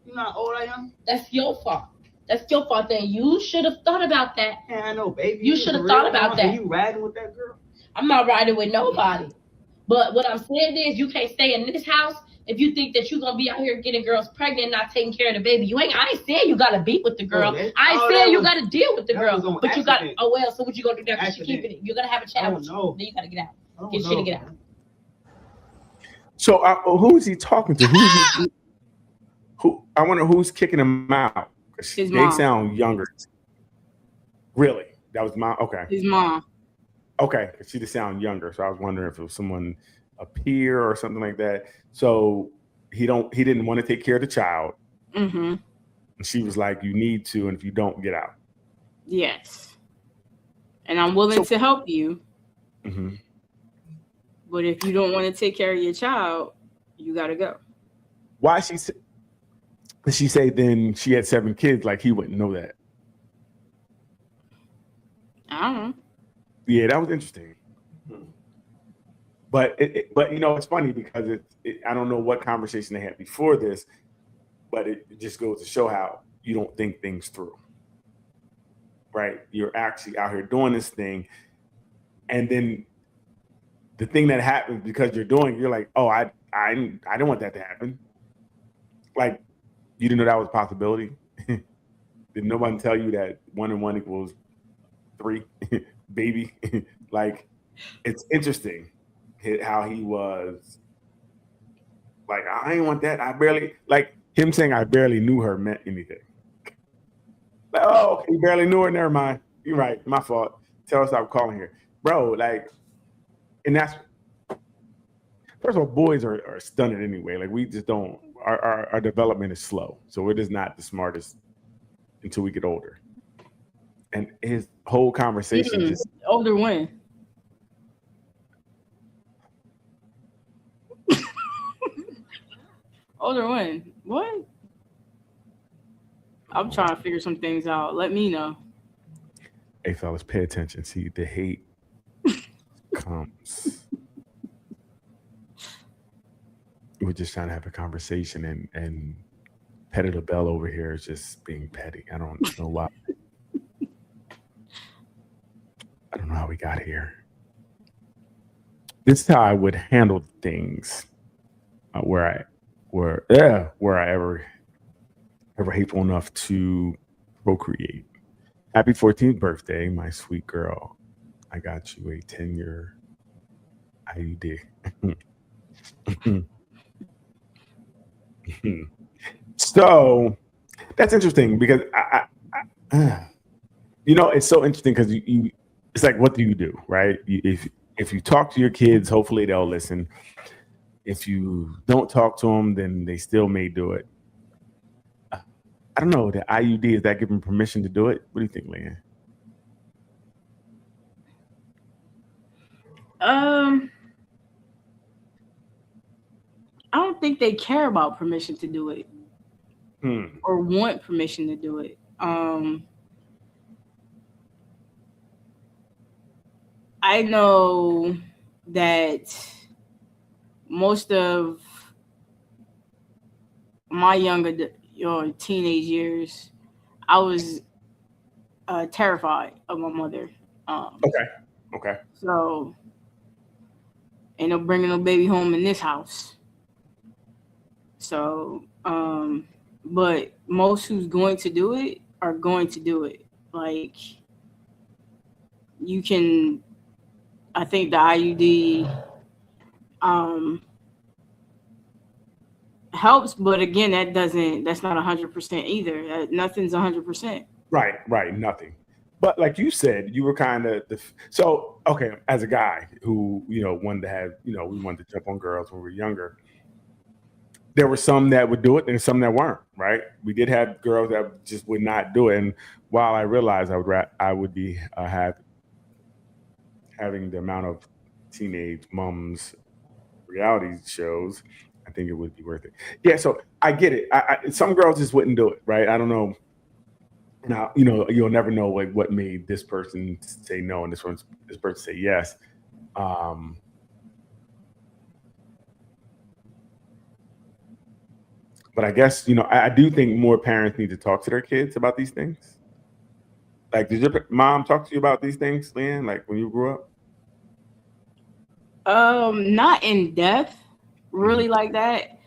You know how old I am? That's your fault. That's your fault. Then you should have thought about that. Yeah, I know, baby. You should have thought about that. Are you riding with that girl? I'm not riding with nobody. But what I'm saying is you can't stay in this house if you think that you're gonna be out here getting girls pregnant and not taking care of the baby. I ain't saying you gotta be with the girl. I ain't saying you gotta deal with the girl. But you got so what you gonna do there? Because you keeping it. You're gonna have a child with you. Then you gotta get out. Get shit and get out. So who is he talking to? Who? I wonder who's kicking him out. His they mom. sound younger. Really? That was mom. Okay. His mom. Okay, she just sound younger. So I was wondering if it was someone, a peer or something like that. So he didn't want to take care of the child. Mm-hmm. And she was like, "You need to, and if you don't, get out." Yes. And I'm willing to help you. Mm-hmm. But if you don't want to take care of your child, you gotta go. Why she say then she had 7 kids? Like he wouldn't know that. I don't know. Yeah, that was interesting. But it's funny because I don't know what conversation they had before this, but it just goes to show how you don't think things through, right? You're actually out here doing this thing, and then the thing that happens because you're like, oh, I didn't want that to happen. Like, you didn't know that was a possibility. Did nobody tell you that 1 and 1 equals 3? Baby. Like, it's interesting how he was like, I ain't want that. I barely, like him saying I barely knew her meant anything. Like, oh, okay, you barely knew her. Never mind. You're right. My fault. Tell her stop calling here. Bro, like, and that's, first of all, boys are stunted anyway. Like, we just don't, our development is slow. So we're just not the smartest until we get older. And his whole conversation just older when? Older when? What? I'm trying to figure some things out. Let me know. Hey fellas, pay attention. See, the hate comes. We're just trying to have a conversation, and Petty LaBelle over here is just being petty. I don't know why. I don't know how we got here. This is how I would handle things where I ever hateful enough to procreate. Happy 14th birthday, my sweet girl. I got you a 10-year IUD. So that's interesting because I it's so interesting because you it's like, what do you do, right? If you talk to your kids, hopefully they'll listen. If you don't talk to them, then they still may do it. I don't know. The IUD, is that giving permission to do it? What do you think, Leanne? I don't think they care about permission to do it or want permission to do it. I know that most of my younger teenage years, I was terrified of my mother. Okay. So, ain't no bringing no baby home in this house. So, but most who's going to do it are going to do it. Like, you can, I think the IUD helps, but again, that's not 100% either. Nothing's 100%. Right, nothing. But like you said, you were kind of okay, as a guy who, wanted to have, we wanted to jump on girls when we were younger. There were some that would do it and some that weren't, right? We did have girls that just would not do it. And while I realized I would be having the amount of teenage mums reality shows, I think it would be worth it. Yeah, so I get it. Some girls just wouldn't do it, right? I don't know. Now, you'll never know like what made this person say no and this person say yes. But I guess, I do think more parents need to talk to their kids about these things. Like, did your mom talk to you about these things, Leanne, like when you grew up? Not in depth, really like that.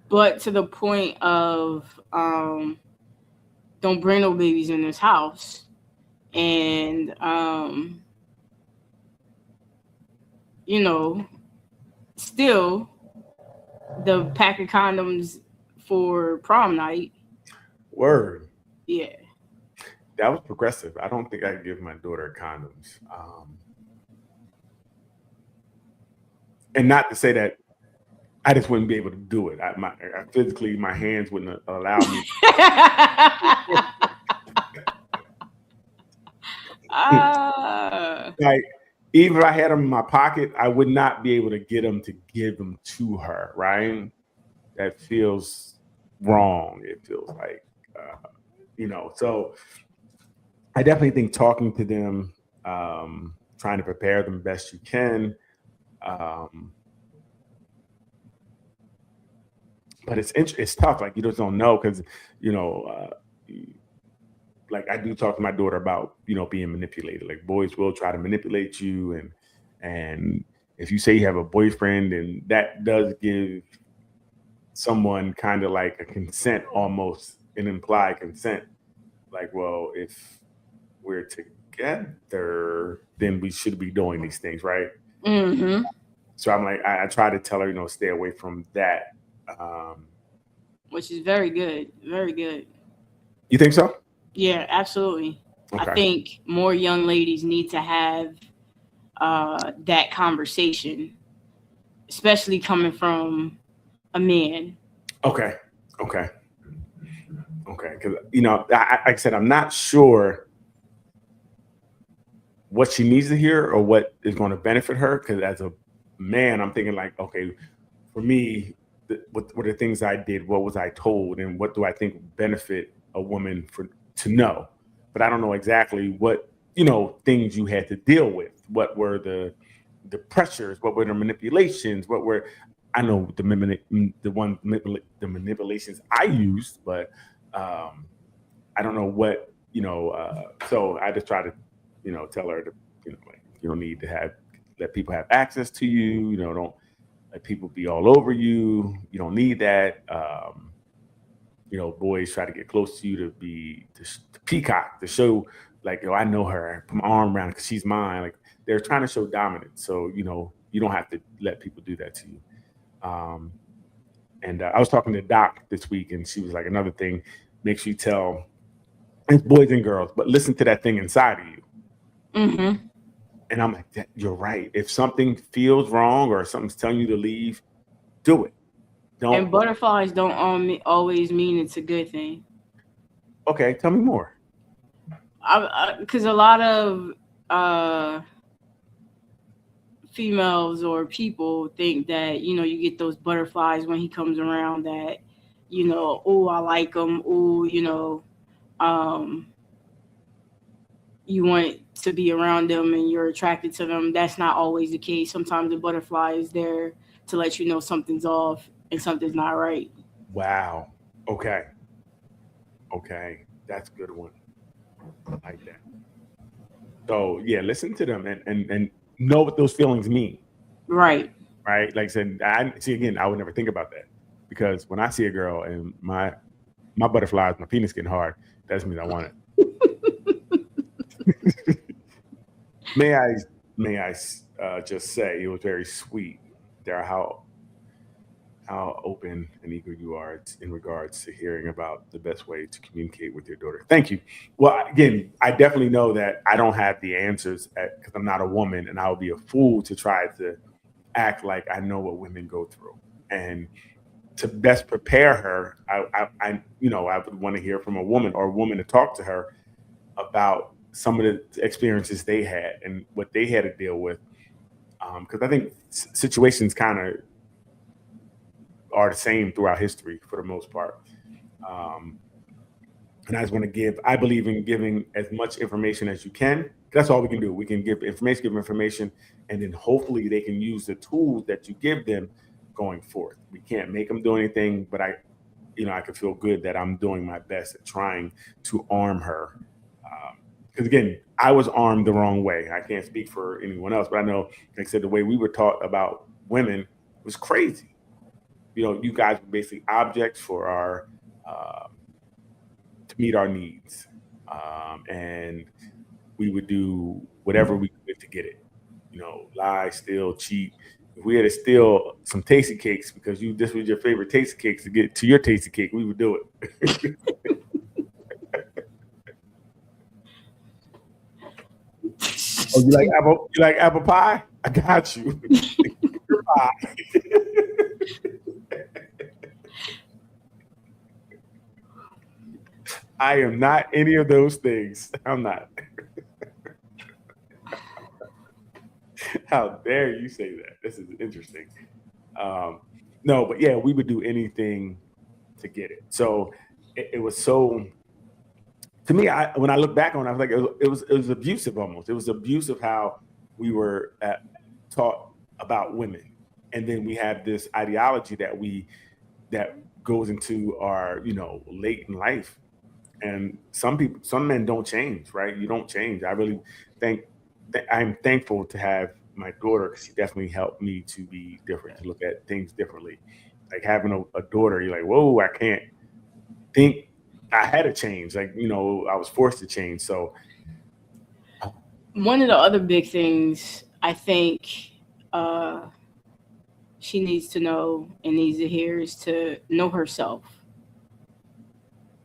but to the point of don't bring no babies in this house. And you know, still the pack of condoms for prom night. Word. Yeah. That was progressive. I don't think I could give my daughter condoms. And not to say that I just wouldn't be able to do it. I physically, my hands wouldn't allow me. Like, even if I had them in my pocket, I would not be able to get them to give them to her, right? That feels wrong. It feels like, so I definitely think talking to them, trying to prepare them best you can. But it's tough. Like, you just don't know because, like I do talk to my daughter about, being manipulated. Like, boys will try to manipulate you. And if you say you have a boyfriend, and that does give someone kind of like a consent, almost an implied consent. Like, well, if we're together, then we should be doing these things, right? Mm-hmm. So I'm like, I try to tell her, stay away from that. Which is very good. Very good. You think so? Yeah, absolutely. Okay. I think more young ladies need to have that conversation, especially coming from a man. Okay. Because, like I said, I'm not sure what she needs to hear or what is going to benefit her. Because as a man, I'm thinking like, okay, for me, what were the things I did? What was I told? And what do I think would benefit a woman to know? But I don't know exactly what, things you had to deal with. What were the pressures? What were the manipulations? I know the manipulations I used, but I don't know what, so I just try to, tell her to, like, you don't need to let people have access to you. Don't let people be all over you. You don't need that. Boys try to get close to you to peacock, to show like, I know her, put my arm around her because she's mine. Like, they're trying to show dominance. So, you don't have to let people do that to you. And I was talking to Doc this week, and she was like, another thing, make sure you tell, it's boys and girls, but listen to that thing inside of you. Mm-hmm. And I'm like, you're right. If something feels wrong or something's telling you to leave, do it. And butterflies don't always mean it's a good thing. Okay, tell me more. Because a lot of females or people think that, you get those butterflies when he comes around, that, oh, I like him. Oh, you want to be around them and you're attracted to them. That's not always the case. Sometimes the butterfly is there to let you know something's off and something's not right. Wow. Okay. That's a good one. I like that. So yeah, listen to them and know what those feelings mean. Right. Like I said, I would never think about that, because when I see a girl and my butterflies, my penis getting hard, that means I want it. May I just say it was very sweet, Dara, how open and eager you are in regards to hearing about the best way to communicate with your daughter. Thank you. Well, again, I definitely know that I don't have the answers because I'm not a woman, and I would be a fool to try to act like I know what women go through. And to best prepare her, I would want to hear from a woman to talk to her about some of the experiences they had and what they had to deal with. Because I think situations kind of are the same throughout history for the most part. And I just want to I believe in giving as much information as you can. That's all we can do. We can give information, and then hopefully they can use the tools that you give them going forth. We can't make them do anything, but I can feel good that I'm doing my best at trying to arm her. Because again, I was armed the wrong way. I can't speak for anyone else, but I know, like I said, the way we were taught about women was crazy. you guys were basically objects for our to meet our needs, and we would do whatever we could to get it. Lie, steal, cheat. If we had to steal some tasty cakes because this was your favorite tasty cakes to get to your tasty cake, we would do it. Oh, you like apple? You like apple pie? I got you. Pie. I am not any of those things. I'm not. How dare you say that? This is interesting. No, but yeah, we would do anything to get it. So it was so. To me, when I look back on it, I was like, it was abusive almost. It was abusive how we were taught about women, and then we have this ideology that goes into our late in life. And some men don't change, right? You don't change. I really I'm thankful to have my daughter because she definitely helped me to be different, to look at things differently. Like having a daughter, you're like, whoa, I can't think. I had to change. Like, I was forced to change. So one of the other big things I think she needs to know and needs to hear is to know herself.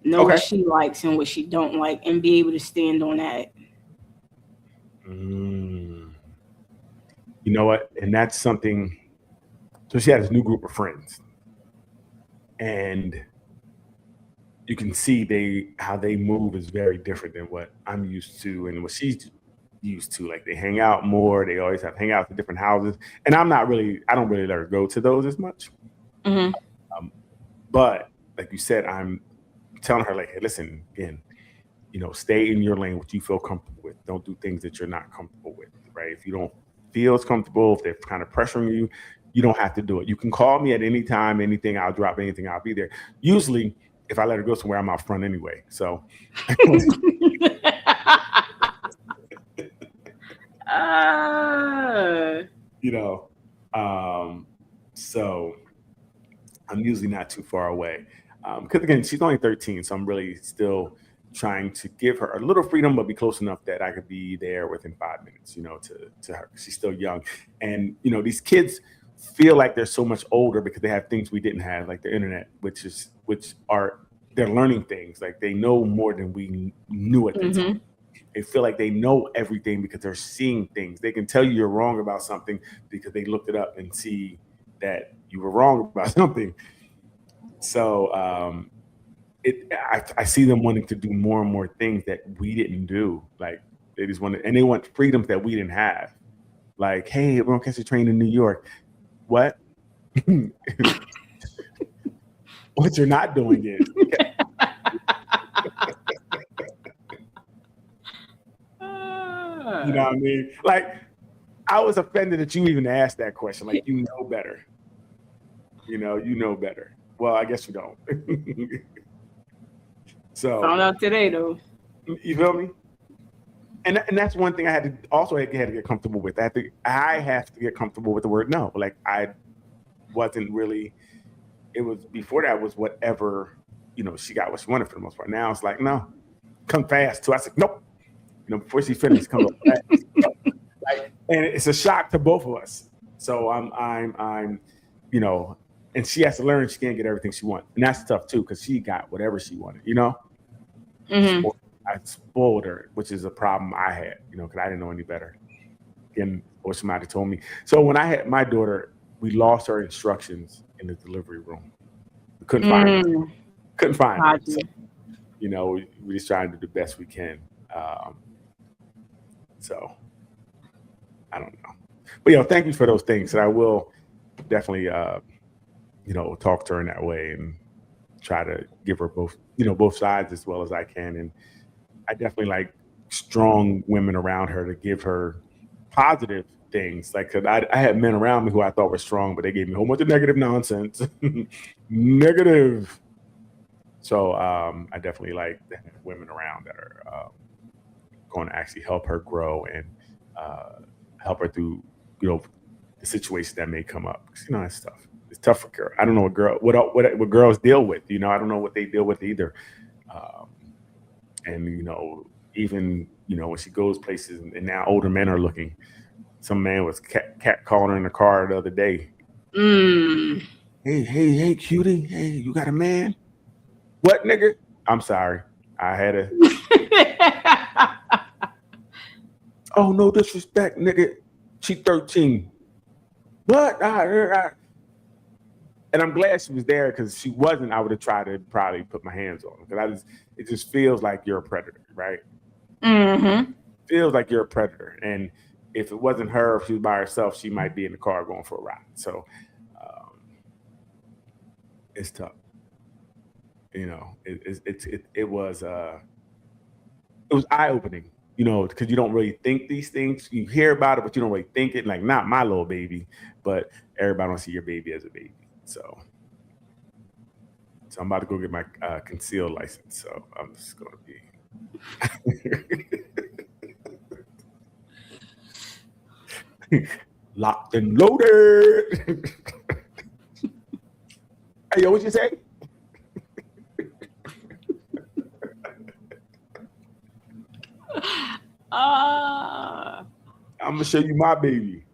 Know what she likes and what she don't like, and be able to stand on that. You know what? And that's something. So she had this new group of friends, and you can see how they move is very different than what I'm used to and what she's used to. Like they hang out more. They always have hangouts at different houses, and I don't really let her go to those as much. Mm-hmm. But like you said, I'm telling her like, hey, listen, again, stay in your lane, what you feel comfortable with. Don't do things that you're not comfortable with, right? If you don't feel as comfortable, if they're kind of pressuring you, you don't have to do it. You can call me at any time, anything, I'll drop anything, I'll be there. Usually, if I let her go somewhere, I'm out front anyway. So, so I'm usually not too far away. Because again, she's only 13, so I'm really still trying to give her a little freedom, but be close enough that I could be there within 5 minutes, to her. She's still young. And, these kids feel like they're so much older because they have things we didn't have, like the internet, they're learning things. Like they know more than we knew at the time. They feel like they know everything because they're seeing things. They can tell you you're wrong about something because they looked it up and see that you were wrong about something. So I see them wanting to do more and more things that we didn't do. Like they just they want freedoms that we didn't have. Like, hey, we're gonna catch a train in New York. What? What you're not doing is. You know what I mean? Like, I was offended that you even asked that question. Like, you know better. You know better. Well, I guess you don't. So found out today, though. You feel me? And that's one thing I had to get comfortable with. I have to get comfortable with the word no. Like I wasn't really. It was before that was whatever, she got what she wanted for the most part. Now it's like no, come fast too. I said nope. Before she finished, come up fast. And it's a shock to both of us. So I'm and she has to learn she can't get everything she wants, and that's tough too because she got whatever she wanted. Mm-hmm. I spoiled her, which is a problem I had, because I didn't know any better. Or somebody told me. So when I had my daughter, we lost her instructions in the delivery room. We couldn't find her. Couldn't find her. So, we just trying to do the best we can. So I don't know. But thank you for those things. And I will definitely talk to her in that way and try to give her both sides as well as I can. And I definitely like strong women around her to give her positive things. Like, cause I had men around me who I thought were strong, but they gave me a whole bunch of negative nonsense. Negative. So I definitely like to have women around that are going to actually help her grow and help her through, the situation that may come up. Because, that's tough. It's tough for girl. I don't know what girls deal with. You know, I don't know what they deal with either. And you know, even you know when she goes places, and now older men are looking. Some man was cat calling her in the car the other day. Hey, cutie. Hey, you got a man? What, nigga? I'm sorry. I had a. Oh, no disrespect, nigga. She 13. What? And I'm glad she was there because if she wasn't, I would have tried to probably put my hands on her. Because it just feels like you're a predator, right? Mm-hmm. Feels like you're a predator. And if it wasn't her, if she was by herself, she might be in the car going for a ride. So it's tough. You know, it was eye-opening. You know, because you don't really think these things. You hear about it, but you don't really think it. Like, not my little baby, but everybody don't see your baby as a baby. So I'm about to go get my concealed license. So I'm just going to be locked and loaded. Hey, yo, what you say? I'm gonna show you my baby.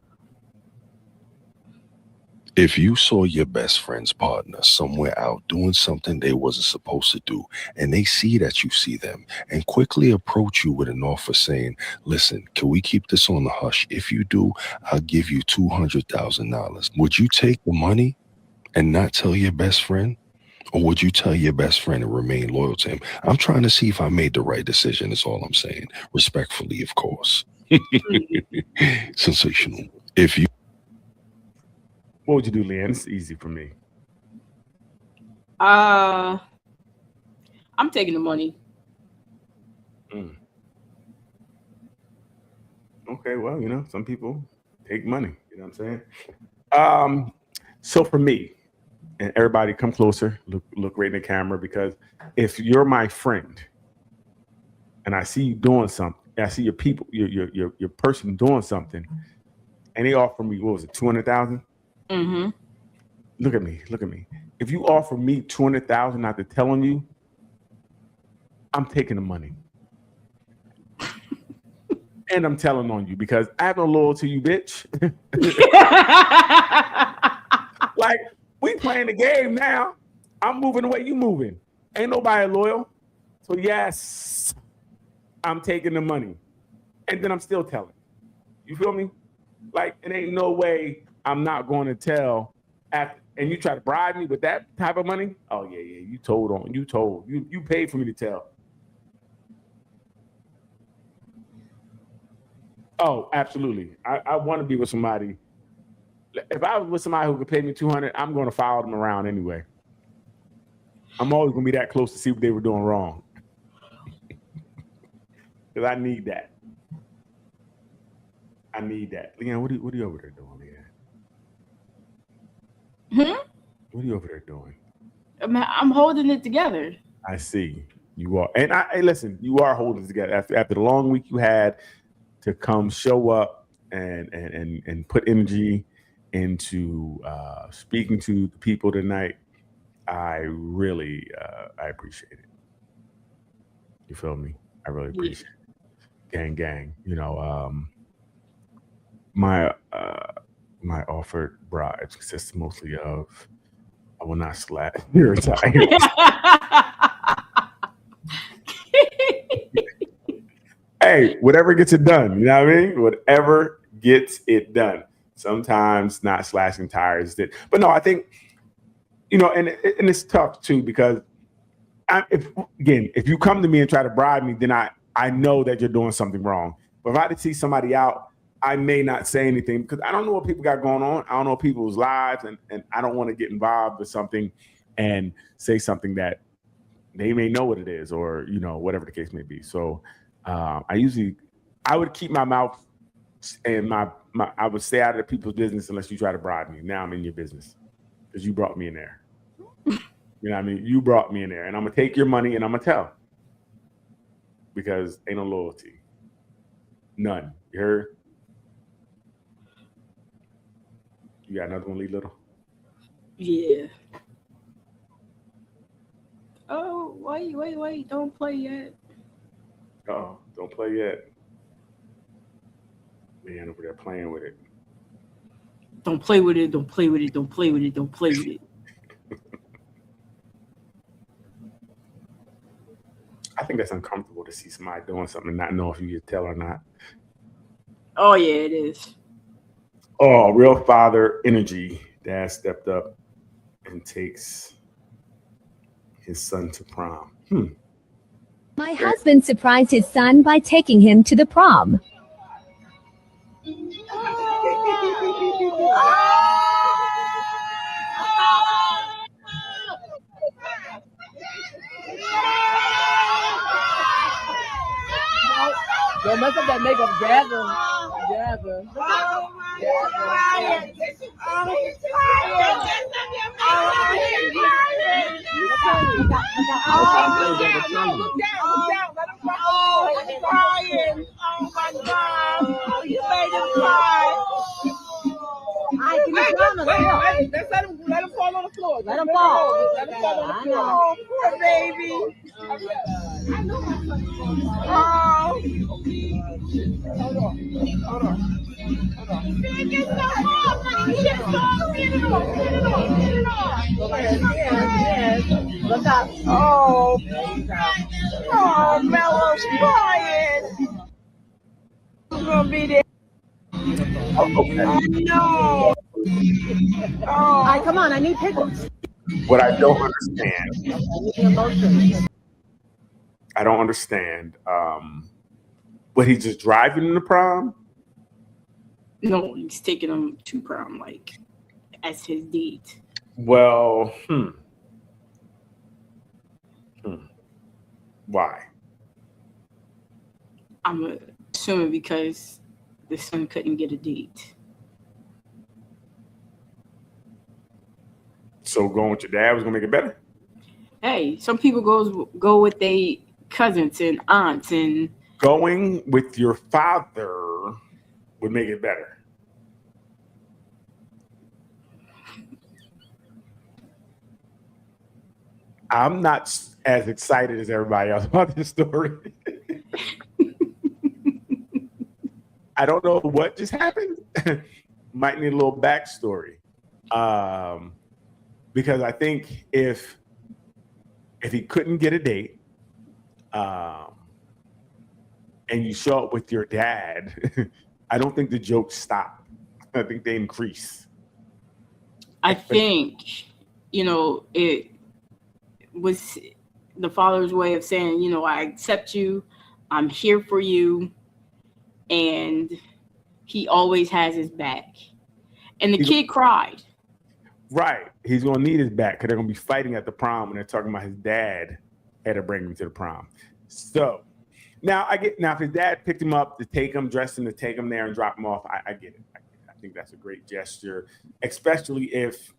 If you saw your best friend's partner somewhere out doing something they wasn't supposed to do, and they see that you see them and quickly approach you with an offer saying, listen, can we keep this on the hush? If you do, I'll give you $200,000. Would you take the money and not tell your best friend? Or would you tell your best friend and remain loyal to him? I'm trying to see if I made the right decision, is all I'm saying. Respectfully, of course. Sensational. What would you do, Leanne? It's easy for me. I'm taking the money. Okay, well, you know, some people take money. You know what I'm saying? So for me, and everybody come closer, look right in the camera, because if you're my friend and I see you doing something, I see your people, your person doing something, and they offer me, what was it, 200,000? Mm-hmm. Look at me. If you offer me 200,000 after telling you, I'm taking the money. And I'm telling on you because I have no loyalty to you, bitch. Like, we playing the game now. I'm moving the way you moving. Ain't nobody loyal. So yes, I'm taking the money. And then I'm still telling. You feel me? Like, it ain't no way I'm not going to tell after, and you try to bribe me with that type of money. Oh yeah. You paid for me to tell. Oh, absolutely. I want to be with somebody. If I was with somebody who could pay me 200, I'm going to follow them around anyway. I'm always going to be that close to see what they were doing wrong. Because I need that. Leanne, what are you over there doing, Leanne? What are you over there doing? I'm holding it together. I see. You are. And hey, listen, you are holding it together. After the long week you had to come show up and put energy into speaking to the people tonight, I really I appreciate it. You feel me? I really appreciate it. Gang. You know, my offered bribes consist mostly of I will not slap your entire. Hey, whatever gets it done. You know what I mean? Whatever gets it done. Sometimes not slashing tires. But no, I think, you know, and it's tough too, because if you come to me and try to bribe me, then I know that you're doing something wrong. But if I had to see somebody out, I may not say anything because I don't know what people got going on. I don't know people's lives, and I don't want to get involved with something and say something that they may know what it is, or, you know, whatever the case may be. So I would keep my mouth and I would stay out of the people's business unless you try to bribe me. Now I'm in your business because you brought me in there. You know what I mean? You brought me in there, and I'm gonna take your money and I'm gonna tell because ain't no loyalty, none. You heard? You got another one, Lee Little? Yeah. Oh, wait! Don't play yet. Oh, don't play yet. Man over there playing with it. Don't play with it. Don't play with it. Don't play with it. Don't play with it. I think that's uncomfortable to see somebody doing something and not know if you can tell or not. Oh yeah, it is. Oh, real father energy. Dad stepped up and takes his son to prom. My husband surprised his son by taking him to the prom. Don't mess up that makeup, Jasmine. Let's let him fall on the floor. Let him fall. Let him fall on the floor. Oh, poor baby. Oh. Hold on. Get so hard, honey. Get it off. Look up. Oh, Mello's crying. I'm gonna be there. Okay. Oh, no. Oh, come on. I need pickles. What I don't understand. But he's just driving him to prom? No, he's taking him to prom, like as his date. Well, Why? I'm assuming because the son couldn't get a date. So going with your dad was gonna make it better? Hey, some people go with their cousins and aunts, and Going with your father would make it better. I'm not as excited as everybody else about this story. I don't know what just happened. Might need a little backstory. Because I think if he couldn't get a date, and you show up with your dad, I don't think the jokes stop. I think they increase. I think, it was the father's way of saying, I accept you, I'm here for you, and he always has his back. And the kid cried. Right. He's going to need his back because they're going to be fighting at the prom when they're talking about his dad had to bring him to the prom. So now if his dad picked him up to take him, dressed him to take him there and drop him off, I get it. I think that's a great gesture, especially if.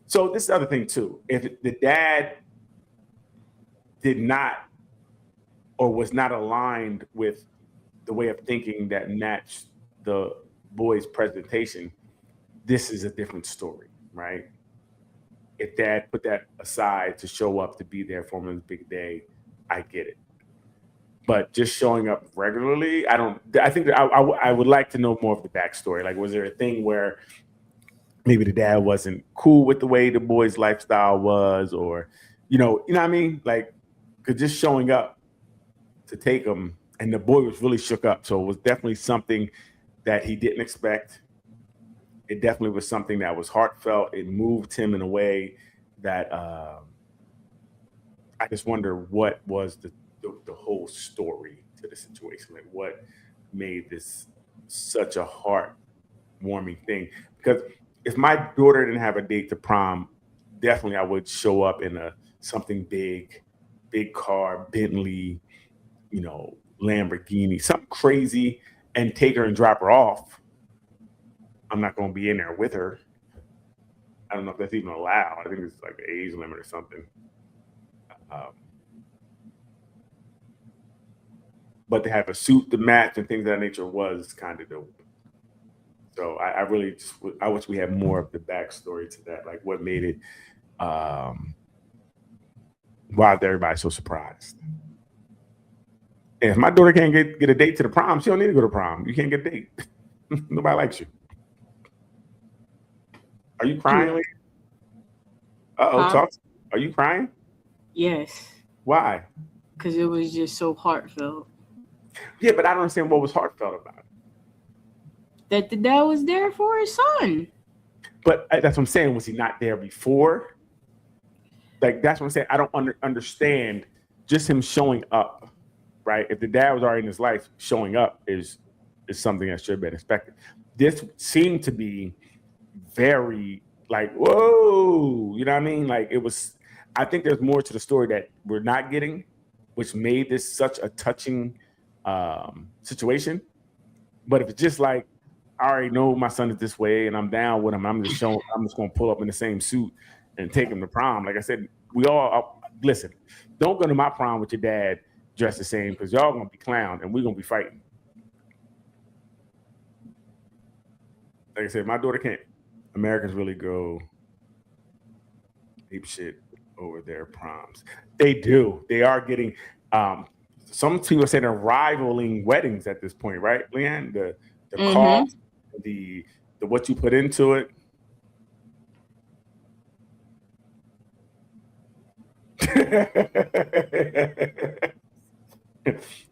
So this is the other thing too. If the dad did not or was not aligned with the way of thinking that matched the boy's presentation, this is a different story, right? If dad put that aside to show up to be there for him on his big day, I get it. But just showing up regularly, I think I would like to know more of the backstory. Like, was there a thing where maybe the dad wasn't cool with the way the boy's lifestyle was, or, you know what I mean? Like, cause just showing up to take him, and the boy was really shook up. So it was definitely something that he didn't expect. It definitely was something that was heartfelt. It moved him in a way that I just wonder what was the whole story to the situation. Like, what made this such a heartwarming thing? Because if my daughter didn't have a date to prom, definitely I would show up in something big car, Bentley, Lamborghini, something crazy, and take her and drop her off. I'm not going to be in there with her. I don't know if that's even allowed. I think it's like an age limit or something. But to have a suit to match and things of that nature was kind of dope. So I really just, I wish we had more of the backstory to that, like what made it, why is everybody so surprised? And if my daughter can't get a date to the prom, she don't need to go to prom. You can't get a date. Nobody likes you. Are you crying? Talk. Are you crying? Yes. Why? Because it was just so heartfelt. Yeah, but I don't understand what was heartfelt about it. That the dad was there for his son. But that's what I'm saying. Was he not there before? Like, that's what I'm saying. I don't understand just him showing up, right? If the dad was already in his life, showing up is something that should have been expected. This seemed to be very like, whoa, you know what I mean? Like, it was, I think there's more to the story that we're not getting, which made this such a touching situation. But if it's just like, I already know my son is this way and I'm down with him, I'm just going to pull up in the same suit and take him to prom. Like I said, we all, listen, don't go to my prom with your dad dressed the same, because y'all going to be clowned and we're going to be fighting. Like I said, my daughter can't. Americans really go deep shit over their proms. They do. They are getting, some people say they're rivaling weddings at this point, right, Leanne? The cost, the what you put into it.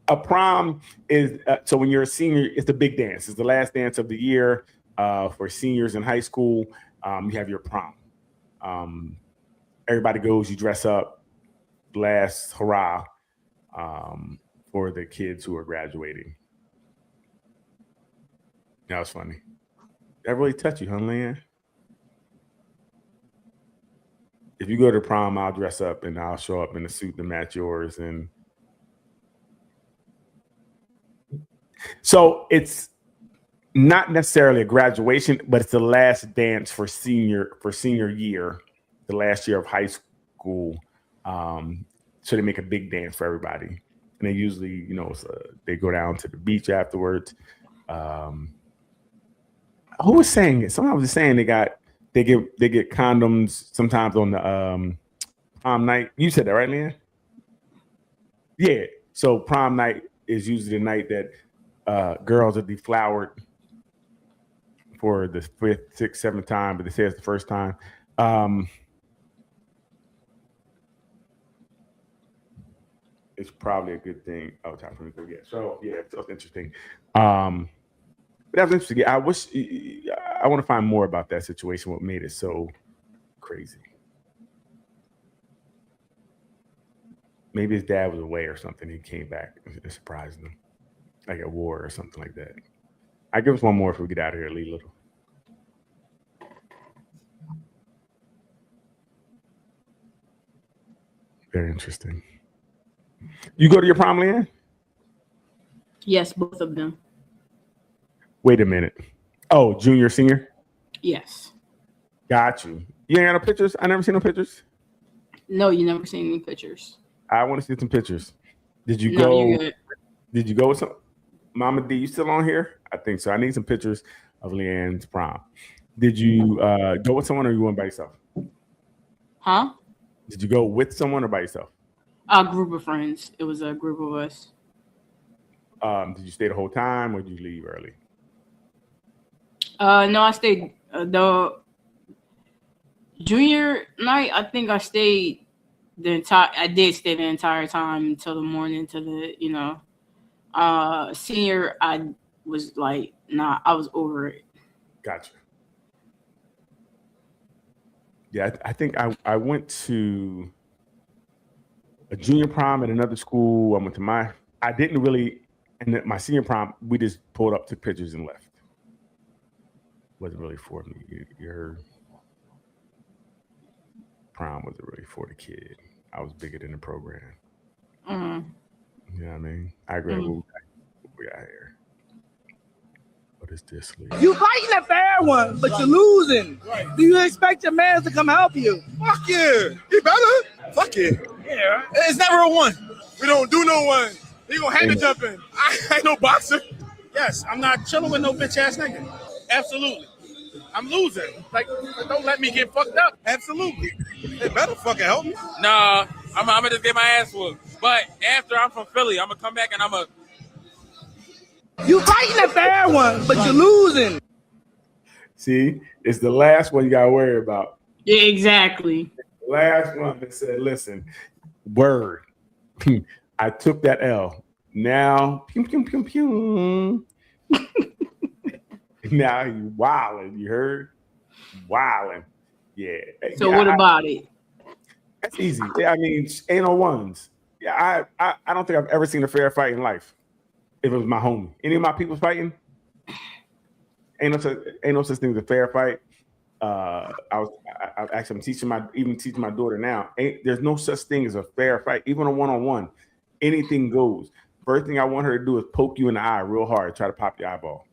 A prom is so when you're a senior, it's the big dance. It's the last dance of the year for seniors in high school. You have your prom. Everybody goes, you dress up, last hurrah for the kids who are graduating. That was funny. That really touched you, huh, Leanne? If you go to prom, I'll dress up and I'll show up in a suit to match yours. And so it's not necessarily a graduation, but it's the last dance for senior year, the last year of high school. So they make a big dance for everybody. And they usually, they go down to the beach afterwards. Who was saying it? Someone was saying they get condoms sometimes on the prom night. You said that, right, Leanne? Yeah. So prom night is usually the night that girls are deflowered for the 5th, 6th, 7th time, but they say it's the first time. It's probably a good thing. Oh, time for me to go get. So yeah, it's interesting. But that was interesting. I want to find more about that situation. What made it so crazy? Maybe his dad was away or something. He came back and it surprised him, like at war or something like that. I give us one more if we get out of here, Lee Little. Very interesting. You go to your prom, Leanne? Yes, both of them. Wait a minute. Oh, junior, senior? Yes. Got you. You ain't got no pictures? I never seen no pictures? No, you never seen any pictures. I want to see some pictures. Did you No, go? you're good. Did you go with some? Mama D, you still on here? I think so. I need some pictures of Leanne's prom. Did you go with someone or you went by yourself? Huh? Did you go with someone or by yourself? A group of friends. It was a group of us. Did you stay the whole time or did you leave early? No, I stayed the junior night. I think I stayed I did stay the entire time until the morning. To the senior, I was like, nah, I was over it. Gotcha. Yeah, I think I went to a junior prom at another school. I went to my my senior prom, we just pulled up, took pictures and left. Wasn't really for me. Your prom wasn't really for the kid. I was bigger than the program. Mm-hmm. You know what I mean? I agree. We out here. What is this, Lee? You fighting a fair one, but you're losing. Right. Do you expect your man to come help you? Fuck yeah. He better. Fuck yeah. Yeah. It's never a one. We don't do no one. He gonna hand the jump in. I ain't no boxer. Yes, I'm not chilling with no bitch ass nigga. Absolutely. I'm losing. Like, don't let me get fucked up. Absolutely. They better fucking help me. Nah, I'm gonna just get my ass whooped. But after I'm from Philly, I'm gonna come back and I'm gonna. You fighting a fair one, but you're losing. See, it's the last one you gotta worry about. Yeah, exactly. The last one that said, "Listen, word, I took that L. Now, pew, pew, pew, pew. Now you wilding. You heard? Wilding. Yeah. So yeah, what about it? That's easy. Yeah, I mean, ain't no ones. Yeah, I don't think I've ever seen a fair fight in life. If it was my homie, any of my people fighting, ain't no such thing as a fair fight. I'm teaching my daughter now. There's no such thing as a fair fight, even a one-on-one. Anything goes. First thing I want her to do is poke you in the eye real hard, try to pop your eyeball.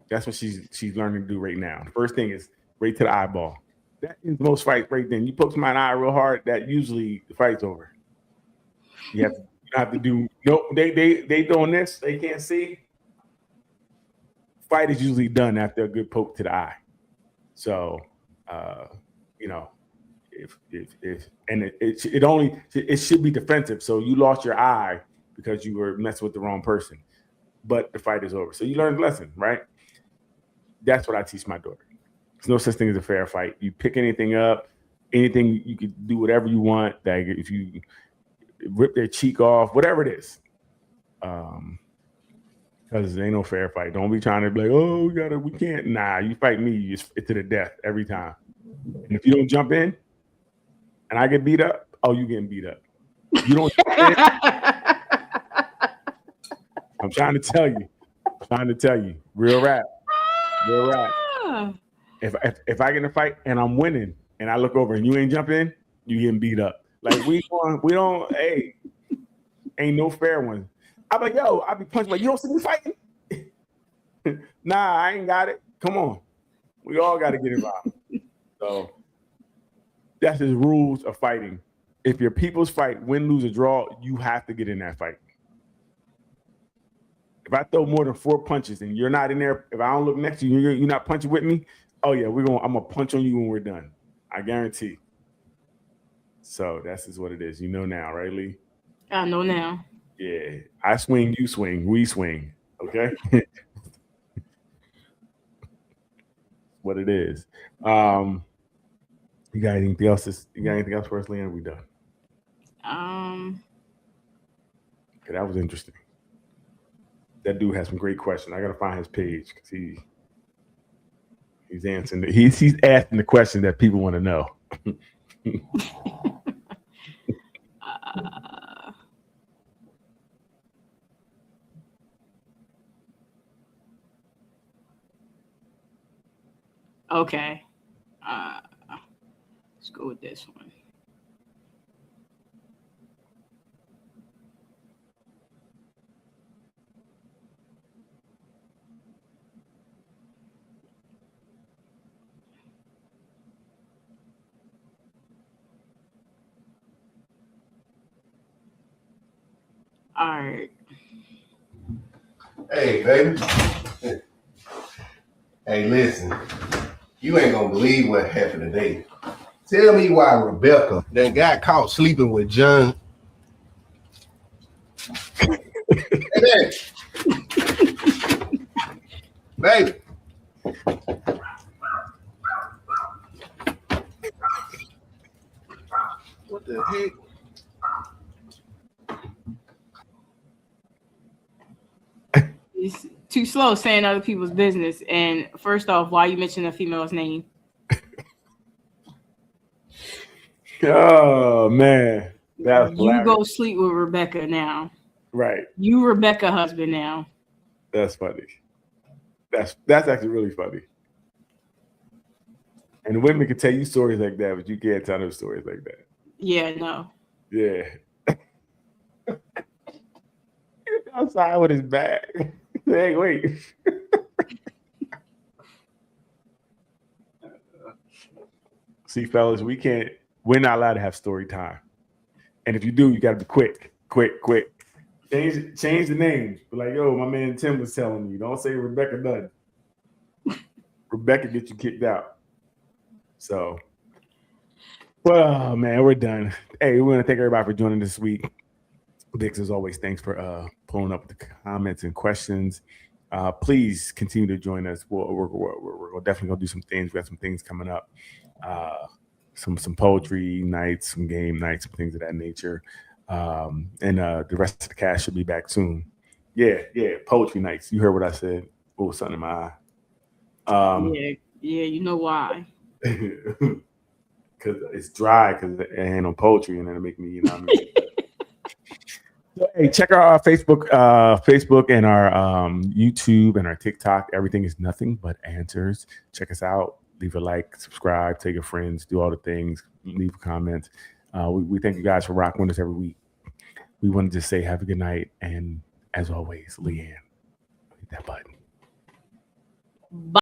That's what she's learning to do right now. First thing is right to the eyeball. That is most fights right then. You poke somebody in the eye real hard, that usually the fight's over. You have to do they doing this, they can't see. Fight is usually done after a good poke to the eye. So if it should be defensive. So you lost your eye because you were messing with the wrong person, but the fight is over. So you learned a lesson, right? That's what I teach my daughter. There's no such thing as a fair fight. You pick anything up, anything, you could do whatever you want. Like if you rip their cheek off, whatever it is. Because there ain't no fair fight. Don't be trying to be like, oh, we can't. Nah, you fight me, it's to the death every time. And if you don't jump in and I get beat up, oh, you getting beat up. You don't jump in. I'm trying to tell you. Real rap. If I get in a fight and I'm winning and I look over and you ain't jump in, you getting beat up. Like we don't, hey, ain't no fair one. I'm like, yo, I be punched, like, you don't see me fighting? Nah, I ain't got it. Come on. We all got to get involved. So that's the rules of fighting. If your people's fight, win, lose, or draw, you have to get in that fight. If I throw more than 4 punches and you're not in there, if I don't look next to you, you're not punching with me, oh yeah, I'm gonna punch on you when we're done. I guarantee. So that's just what it is. You know now, right, Lee? I know now. Yeah. I swing, you swing, we swing. Okay. What it is. You got anything else for us, Leanne? We done. Okay, that was interesting. That dude has some great questions. I gotta find his page because he's answering. He's asking the question that people want to know. Okay. Let's go with this one. All right. Hey, baby. Hey, listen. You ain't gonna believe what happened today. Tell me why Rebecca then got caught sleeping with John. Hey, baby. What the heck? It's too slow saying other people's business. And first off, why you mention a female's name? Oh man, that's you go sleep with Rebecca now. Right. You Rebecca husband now. That's funny. That's actually really funny. And women can tell you stories like that, but you can't tell them stories like that. Yeah, no. Yeah. Outside with his bag. Hey, wait. See, fellas, we're not allowed to have story time. And if you do, you got to be quick. Change the name. Be like, yo, my man Tim was telling me, don't say Rebecca Dunn. Rebecca get you kicked out. So, well, man, we're done. Hey, we want to thank everybody for joining this week. Biggs, as always, thanks for pulling up the comments and questions. Please continue to join us. We're definitely gonna do some things. We have some things coming up. Some poetry nights, some game nights, some things of that nature. And the rest of the cast should be back soon. Yeah, poetry nights. You heard what I said. Oh, something in my eye. Yeah, you know why? Because it's dry. Because it ain't no poetry, and then it make me, you know what I mean. So, hey, check out our Facebook and our YouTube and our TikTok. Everything is Nothing But Answers. Check us out. Leave a like, subscribe, tell your friends, do all the things, leave a comment. We thank you guys for rocking with us every week. We want to just say have a good night. And as always, Leanne, hit that button.